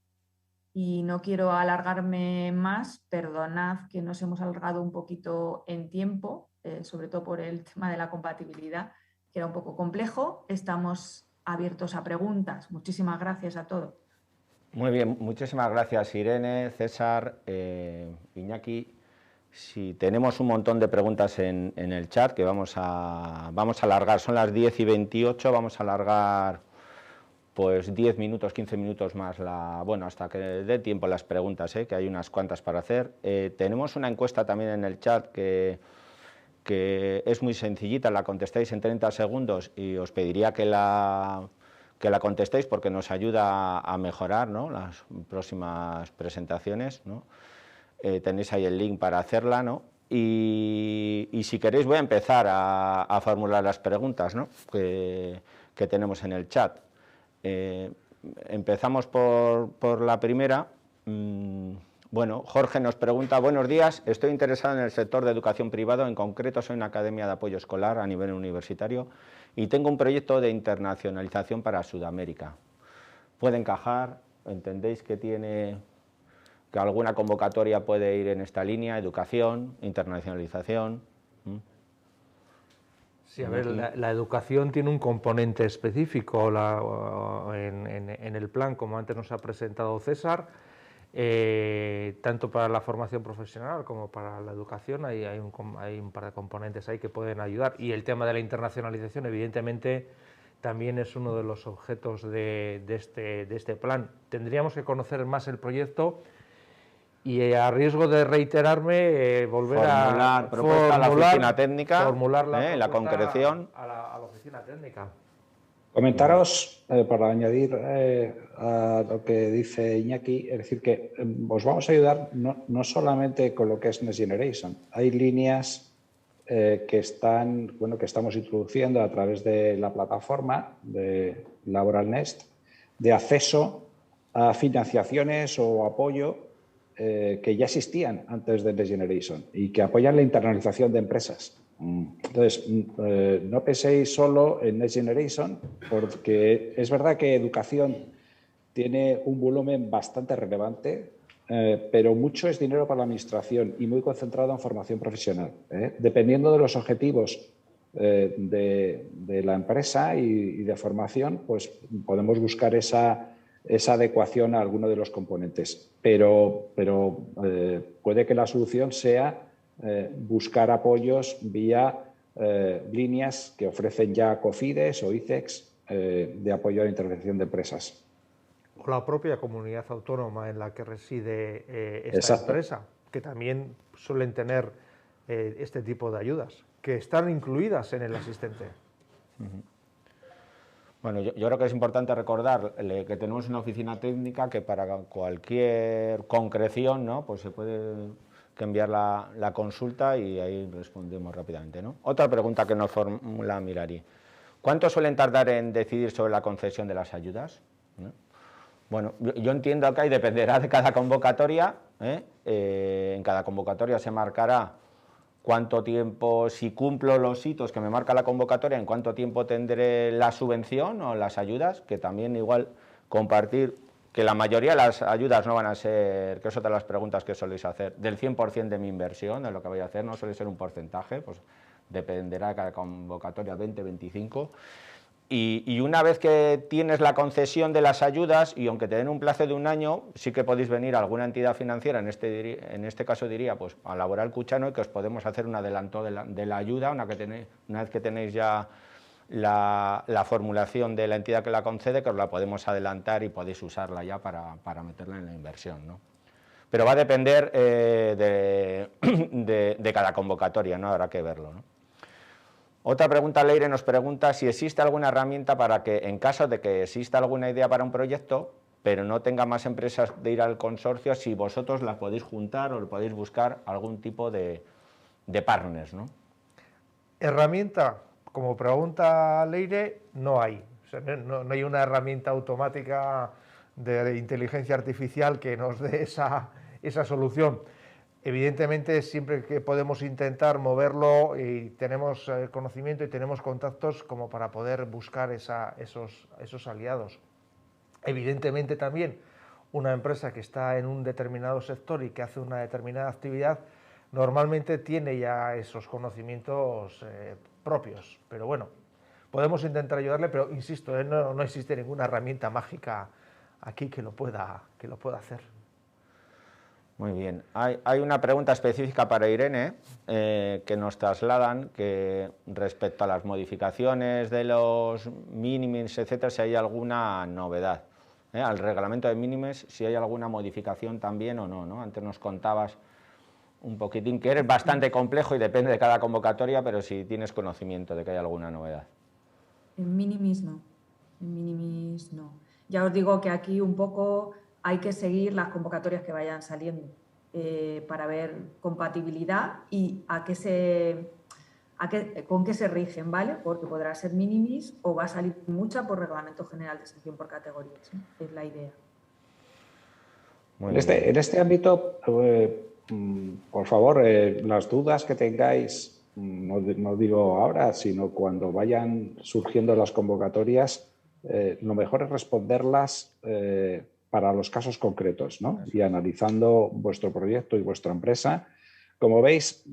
Y no quiero alargarme más, perdonad que nos hemos alargado un poquito en tiempo, sobre todo por el tema de la compatibilidad, que era un poco complejo. Estamos abiertos a preguntas. Muchísimas gracias a todos. Muy bien, muchísimas gracias Irene, César, Iñaki. Si tenemos un montón de preguntas en el chat que vamos a alargar, son las 10:28, vamos a alargar pues 10 minutos, 15 minutos más, hasta que dé tiempo las preguntas, que hay unas cuantas para hacer. Tenemos una encuesta también en el chat que es muy sencillita, la contestáis en 30 segundos y os pediría que la contestéis porque nos ayuda a mejorar, ¿no?, las próximas presentaciones, ¿no? Tenéis ahí el link para hacerla, ¿no? Y si queréis voy a empezar a formular las preguntas, ¿no?, que tenemos en el chat. Empezamos por la primera. Bueno, Jorge nos pregunta: buenos días, estoy interesado en el sector de educación privado, en concreto soy una academia de apoyo escolar a nivel universitario y tengo un proyecto de internacionalización para Sudamérica. ¿Puede encajar? ¿Entendéis que alguna convocatoria puede ir en esta línea? Educación, internacionalización. Sí, a ver, la educación tiene un componente específico en el plan, como antes nos ha presentado César, tanto para la formación profesional como para la educación. Hay un par de componentes ahí que pueden ayudar, y el tema de la internacionalización evidentemente también es uno de los objetos de este plan. Tendríamos que conocer más el proyecto Y a riesgo de reiterarme, volver formular a propuesta a la oficina técnica, formular la concreción. a la oficina técnica. Comentaros, para añadir a lo que dice Iñaki, es decir, que os vamos a ayudar no solamente con lo que es Next Generation. Hay líneas que estamos introduciendo a través de la plataforma de Laboral Next de acceso a financiaciones o apoyo que ya existían antes de Next Generation y que apoyan la internalización de empresas. Entonces, no penséis solo en Next Generation, porque es verdad que educación tiene un volumen bastante relevante, pero mucho es dinero para la administración y muy concentrado en formación profesional. Dependiendo de los objetivos de la empresa y de formación, pues podemos buscar esa adecuación a alguno de los componentes. Pero puede que la solución sea buscar apoyos vía líneas que ofrecen ya COFIDES o ICEX de apoyo a la intervención de empresas. O la propia comunidad autónoma en la que reside esta Exacto. empresa, que también suelen tener este tipo de ayudas, que están incluidas en el asistente. Bueno, yo creo que es importante recordar que tenemos una oficina técnica que para cualquier concreción, ¿no? Pues se puede enviar la consulta y ahí respondemos rápidamente, ¿no? Otra pregunta que nos formula Mirari. ¿Cuánto suelen tardar en decidir sobre la concesión de las ayudas? ¿No? Bueno, yo entiendo que ahí dependerá de cada convocatoria. En cada convocatoria se marcará cuánto tiempo, si cumplo los hitos que me marca la convocatoria, en cuánto tiempo tendré la subvención o las ayudas, que también igual compartir que la mayoría de las ayudas no van a ser, que es otra de las preguntas que soléis hacer, del 100% de mi inversión, de lo que voy a hacer, no suele ser un porcentaje, pues dependerá de cada convocatoria, 20, 25. Y una vez que tienes la concesión de las ayudas, y aunque te den un plazo de un año, sí que podéis venir a alguna entidad financiera, en este caso diría, pues a Laboral Cuchano, y que os podemos hacer un adelanto de la ayuda, una vez que tenéis ya la formulación de la entidad que la concede, que os la podemos adelantar y podéis usarla ya para meterla en la inversión, ¿no? Pero va a depender de cada convocatoria, ¿no? Habrá que verlo, ¿no? Otra pregunta, Leire nos pregunta si existe alguna herramienta para que, en caso de que exista alguna idea para un proyecto, pero no tenga más empresas de ir al consorcio, si vosotros las podéis juntar o podéis buscar algún tipo de partners, ¿no? Herramienta, como pregunta Leire, no hay. O sea, no hay una herramienta automática de inteligencia artificial que nos dé esa solución. Evidentemente, siempre que podemos intentar moverlo y tenemos conocimiento y tenemos contactos como para poder buscar esos aliados. Evidentemente también una empresa que está en un determinado sector y que hace una determinada actividad normalmente tiene ya esos conocimientos propios, pero bueno, podemos intentar ayudarle, pero insisto, no existe ninguna herramienta mágica aquí que lo pueda hacer. Muy bien. Hay una pregunta específica para Irene que nos trasladan que respecto a las modificaciones de los mínimes, etcétera, si hay alguna novedad. Al reglamento de mínimes, si hay alguna modificación también o no, ¿no? Antes nos contabas un poquitín que eres bastante complejo y depende de cada convocatoria, pero si tienes conocimiento de que hay alguna novedad. En mínimis no. En mínimis no. Ya os digo que aquí un poco hay que seguir las convocatorias que vayan saliendo para ver compatibilidad y con qué se rigen, ¿vale? Porque podrá ser mínimis o va a salir mucha por Reglamento General de Sección por categorías, ¿no? Es la idea. En este ámbito, por favor, las dudas que tengáis, no digo ahora, sino cuando vayan surgiendo las convocatorias, lo mejor es responderlas para los casos concretos, ¿no? Y analizando vuestro proyecto y vuestra empresa. Como veis,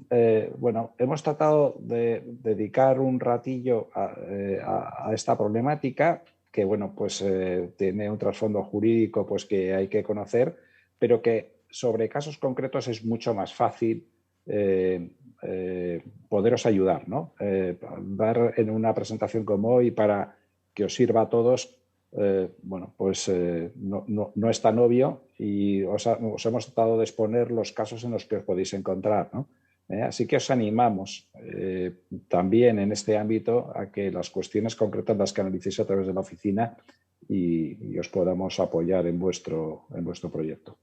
bueno, hemos tratado de dedicar un ratillo a esta problemática que, bueno, pues tiene un trasfondo jurídico pues, que hay que conocer, pero que sobre casos concretos es mucho más fácil poderos ayudar, ¿no? Dar en una presentación como hoy para que os sirva a todos bueno, pues no es tan obvio y os hemos tratado de exponer los casos en los que os podéis encontrar, ¿no? Así que os animamos también en este ámbito a que las cuestiones concretas las canalicéis a través de la oficina y os podamos apoyar en vuestro proyecto.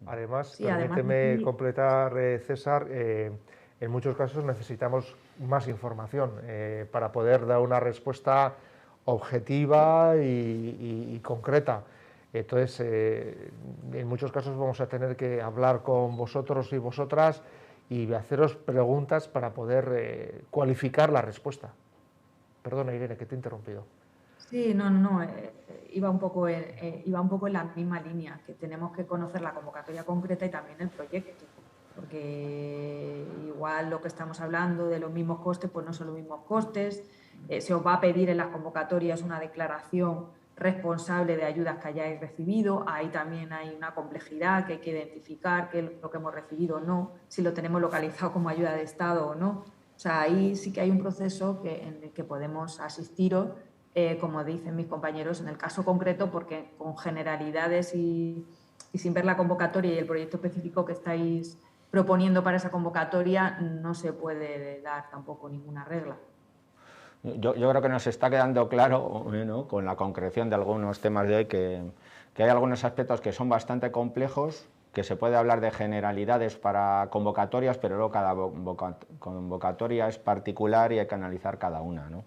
Además, Sí, permíteme además, completar, César, en muchos casos necesitamos más información para poder dar una respuesta objetiva y concreta. Entonces, en muchos casos vamos a tener que hablar con vosotros y vosotras y haceros preguntas para poder cualificar la respuesta. Perdona, Irene, que te he interrumpido. sí, no, iba un poco en la misma línea, que tenemos que conocer la convocatoria concreta y también el proyecto, porque igual lo que estamos hablando de los mismos costes, pues no son los mismos costes. Se os va a pedir en las convocatorias una declaración responsable de ayudas que hayáis recibido. Ahí también hay una complejidad que hay que identificar qué es lo que hemos recibido o no, si lo tenemos localizado como ayuda de Estado o no. O sea, ahí sí que hay un proceso en el que podemos asistiros, como dicen mis compañeros, en el caso concreto, porque con generalidades y sin ver la convocatoria y el proyecto específico que estáis proponiendo para esa convocatoria, no se puede dar tampoco ninguna regla. Yo creo que nos está quedando claro, ¿no?, con la concreción de algunos temas de hoy, que hay algunos aspectos que son bastante complejos, que se puede hablar de generalidades para convocatorias, pero luego cada convocatoria es particular y hay que analizar cada una, ¿no?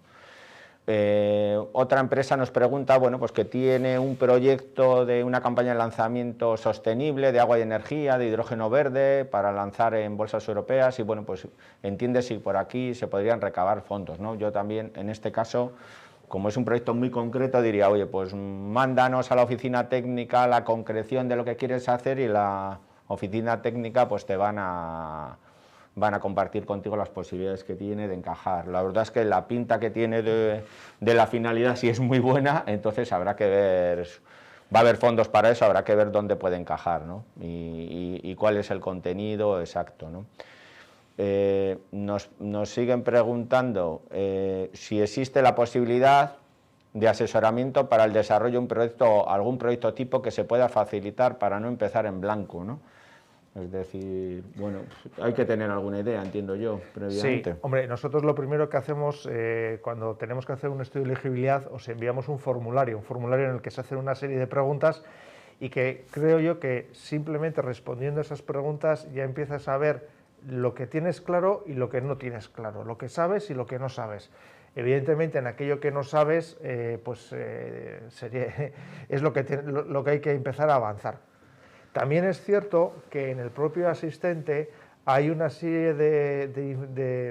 Otra empresa nos pregunta, bueno, pues que tiene un proyecto de una campaña de lanzamiento sostenible de agua y energía, de hidrógeno verde, para lanzar en bolsas europeas y, bueno, pues entiende si por aquí se podrían recabar fondos, ¿no? Yo también, en este caso, como es un proyecto muy concreto, diría, oye, pues mándanos a la oficina técnica la concreción de lo que quieres hacer y la oficina técnica pues te van a compartir contigo las posibilidades que tiene de encajar. La verdad es que la pinta que tiene de la finalidad sí es muy buena, entonces habrá que ver, va a haber fondos para eso, habrá que ver dónde puede encajar, ¿no? y cuál es el contenido exacto, ¿no? Nos siguen preguntando si existe la posibilidad de asesoramiento para el desarrollo de un proyecto, algún proyecto tipo que se pueda facilitar para no empezar en blanco, ¿no? Es decir, bueno, hay que tener alguna idea, entiendo yo, previamente. Sí, hombre, nosotros lo primero que hacemos cuando tenemos que hacer un estudio de elegibilidad, os enviamos un formulario en el que se hacen una serie de preguntas y que creo yo que simplemente respondiendo a esas preguntas ya empiezas a ver lo que tienes claro y lo que no tienes claro, lo que sabes y lo que no sabes. Evidentemente, en aquello que no sabes, es lo que hay que empezar a avanzar. También es cierto que en el propio asistente hay una serie de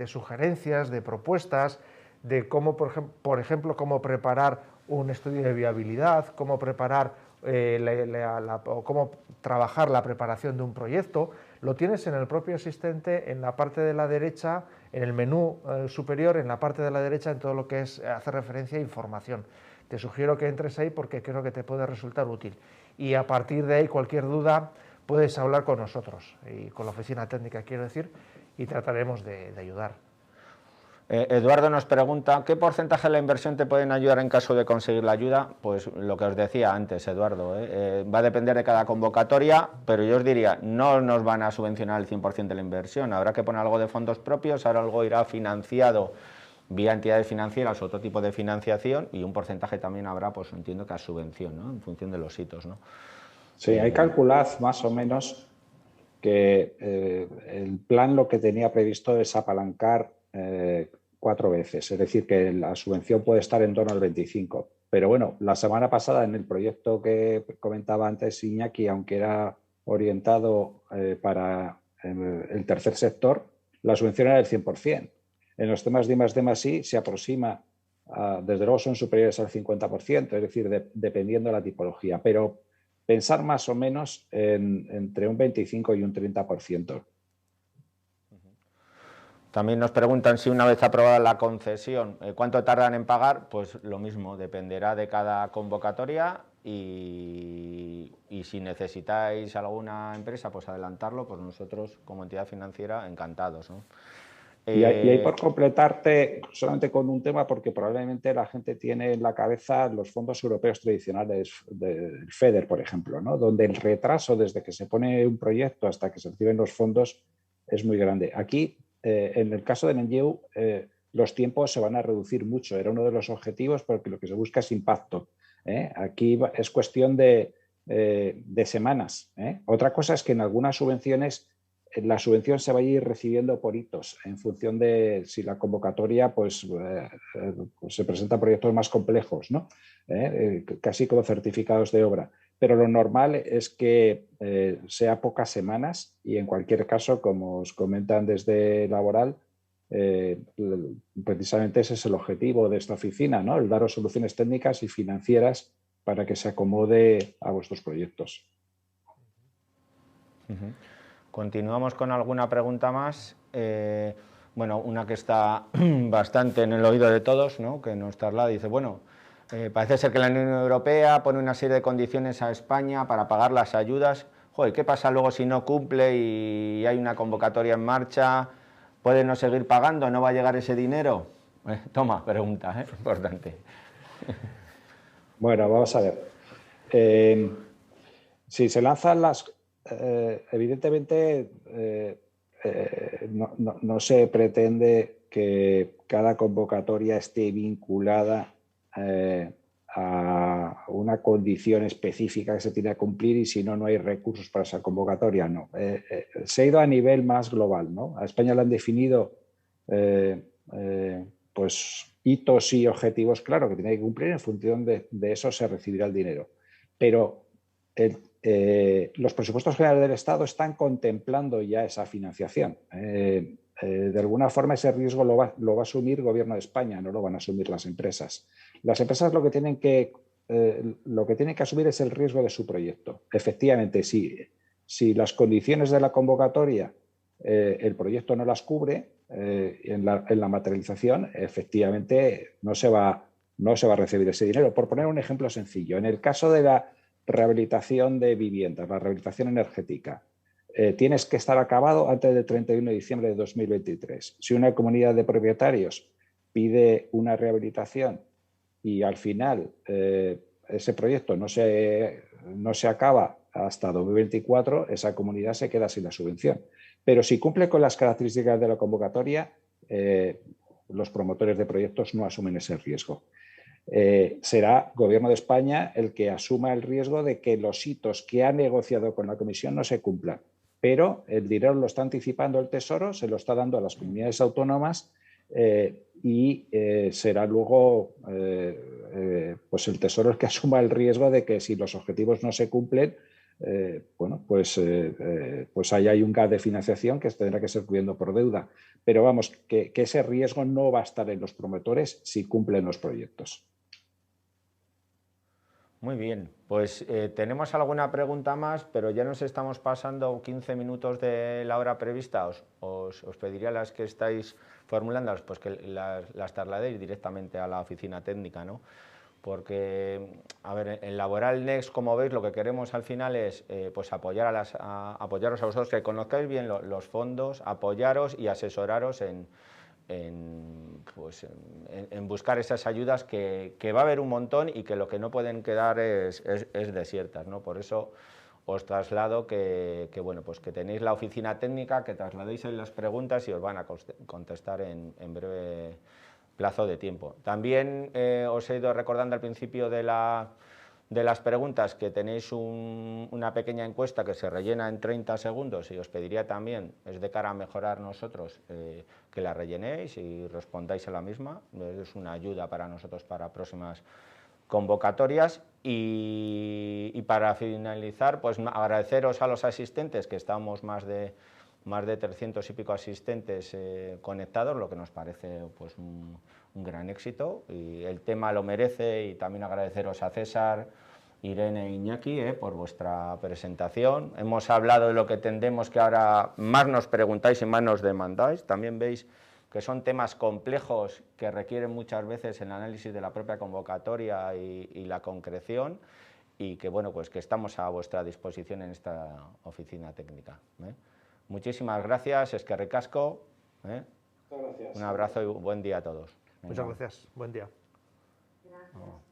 sugerencias, de propuestas, de cómo, por ejemplo, cómo preparar un estudio de viabilidad, cómo preparar o cómo trabajar la preparación de un proyecto. Lo tienes en el propio asistente, en la parte de la derecha, en el menú superior, en la parte de la derecha, en todo lo que hace referencia a información. Te sugiero que entres ahí porque creo que te puede resultar útil. Y a partir de ahí, cualquier duda, puedes hablar con nosotros, y con la oficina técnica, quiero decir, y trataremos de ayudar. Eduardo nos pregunta, ¿qué porcentaje de la inversión te pueden ayudar en caso de conseguir la ayuda? Pues lo que os decía antes, Eduardo, va a depender de cada convocatoria, pero yo os diría, no nos van a subvencionar el 100% de la inversión, habrá que poner algo de fondos propios, ahora algo irá financiado vía entidades financieras, otro tipo de financiación, y un porcentaje también habrá, pues entiendo que a subvención, ¿no?, en función de los hitos, ¿no? Sí, hay calculad más o menos que el plan lo que tenía previsto es apalancar 4 veces, es decir, que la subvención puede estar en torno al 25%. Pero bueno, la semana pasada en el proyecto que comentaba antes Iñaki, aunque era orientado para el tercer sector, la subvención era del 100%. En los temas de I+D+I se aproxima, desde luego son superiores al 50%, es decir, dependiendo de la tipología, pero pensar más o menos entre un 25 y un 30%. También nos preguntan si una vez aprobada la concesión, ¿cuánto tardan en pagar? Pues lo mismo, dependerá de cada convocatoria y si necesitáis alguna empresa, pues adelantarlo, pues nosotros como entidad financiera encantados, ¿no? Y ahí por completarte solamente con un tema, porque probablemente la gente tiene en la cabeza los fondos europeos tradicionales del FEDER, por ejemplo, ¿no? Donde el retraso desde que se pone un proyecto hasta que se reciben los fondos es muy grande. Aquí, en el caso de NGEU, los tiempos se van a reducir mucho. Era uno de los objetivos porque lo que se busca es impacto. Aquí es cuestión de semanas. Otra cosa es que en algunas subvenciones la subvención se va a ir recibiendo por hitos en función de si la convocatoria pues se presentan proyectos más complejos, ¿no? Casi como certificados de obra. Pero lo normal es que sea pocas semanas y en cualquier caso, como os comentan desde Laboral, precisamente ese es el objetivo de esta oficina, ¿no? El daros soluciones técnicas y financieras para que se acomode a vuestros proyectos. Continuamos con alguna pregunta más. Bueno, una que está bastante en el oído de todos, ¿no? Que nos traslada, dice, bueno, parece ser que la Unión Europea pone una serie de condiciones a España para pagar las ayudas. Joder, ¿qué pasa luego si no cumple y hay una convocatoria en marcha? ¿Puede no seguir pagando? ¿No va a llegar ese dinero? Toma, pregunta, importante. Bueno, vamos a ver. Si se lanzan las... evidentemente, no se pretende que cada convocatoria esté vinculada a una condición específica que se tiene que cumplir y si no, no hay recursos para esa convocatoria. No. Se ha ido a nivel más global, ¿no? A España le han definido pues hitos y objetivos, claro, que tiene que cumplir. En función de eso se recibirá el dinero. Pero los presupuestos generales del Estado están contemplando ya esa financiación. De alguna forma ese riesgo lo va a asumir el Gobierno de España, no lo van a asumir las empresas. Las empresas lo que tienen que asumir es el riesgo de su proyecto. Efectivamente, si las condiciones de la convocatoria el proyecto no las cubre, en la materialización, efectivamente no se va a recibir ese dinero. Por poner un ejemplo sencillo, en el caso de la rehabilitación de viviendas, la rehabilitación energética, tienes que estar acabado antes del 31 de diciembre de 2023. Si una comunidad de propietarios pide una rehabilitación y al final ese proyecto no se acaba hasta 2024, esa comunidad se queda sin la subvención. Pero si cumple con las características de la convocatoria, los promotores de proyectos no asumen ese riesgo. Será Gobierno de España el que asuma el riesgo de que los hitos que ha negociado con la Comisión no se cumplan. Pero el dinero lo está anticipando el Tesoro, se lo está dando a las comunidades autónomas y será luego pues el Tesoro el que asuma el riesgo de que si los objetivos no se cumplen, pues ahí hay un gap de financiación que tendrá que ser cubierto por deuda. Pero vamos, que ese riesgo no va a estar en los promotores si cumplen los proyectos. Muy bien, pues tenemos alguna pregunta más, pero ya nos estamos pasando 15 minutos de la hora prevista. Os pediría a las que estáis formulando, pues que las trasladéis directamente a la oficina técnica, ¿no? Porque, a ver, en Laboral Next, como veis, lo que queremos al final es pues apoyaros a vosotros, que conozcáis bien los fondos, apoyaros y asesoraros en buscar esas ayudas que va a haber un montón y que lo que no pueden quedar es desiertas, ¿no? Por eso os traslado que bueno, pues que tenéis la oficina técnica, que trasladéis las preguntas y os van a contestar en breve plazo de tiempo. También os he ido recordando al principio de las preguntas que tenéis una pequeña encuesta que se rellena en 30 segundos y os pediría también, es de cara a mejorar nosotros, que la rellenéis y respondáis a la misma. Es una ayuda para nosotros para próximas convocatorias y para finalizar, pues agradeceros a los asistentes, que estamos más de 300 y pico asistentes conectados, lo que nos parece pues un gran éxito, y el tema lo merece. Y también agradeceros a César, Irene e Iñaki por vuestra presentación. Hemos hablado de lo que tendemos, que ahora más nos preguntáis y más nos demandáis. También veis que son temas complejos que requieren muchas veces el análisis de la propia convocatoria y la concreción, y que bueno, pues que estamos a vuestra disposición en esta oficina técnica. Muchísimas gracias, eskerrik asko. Muchas gracias. Un abrazo y buen día a todos. Muchas gracias. Buen día. Gracias.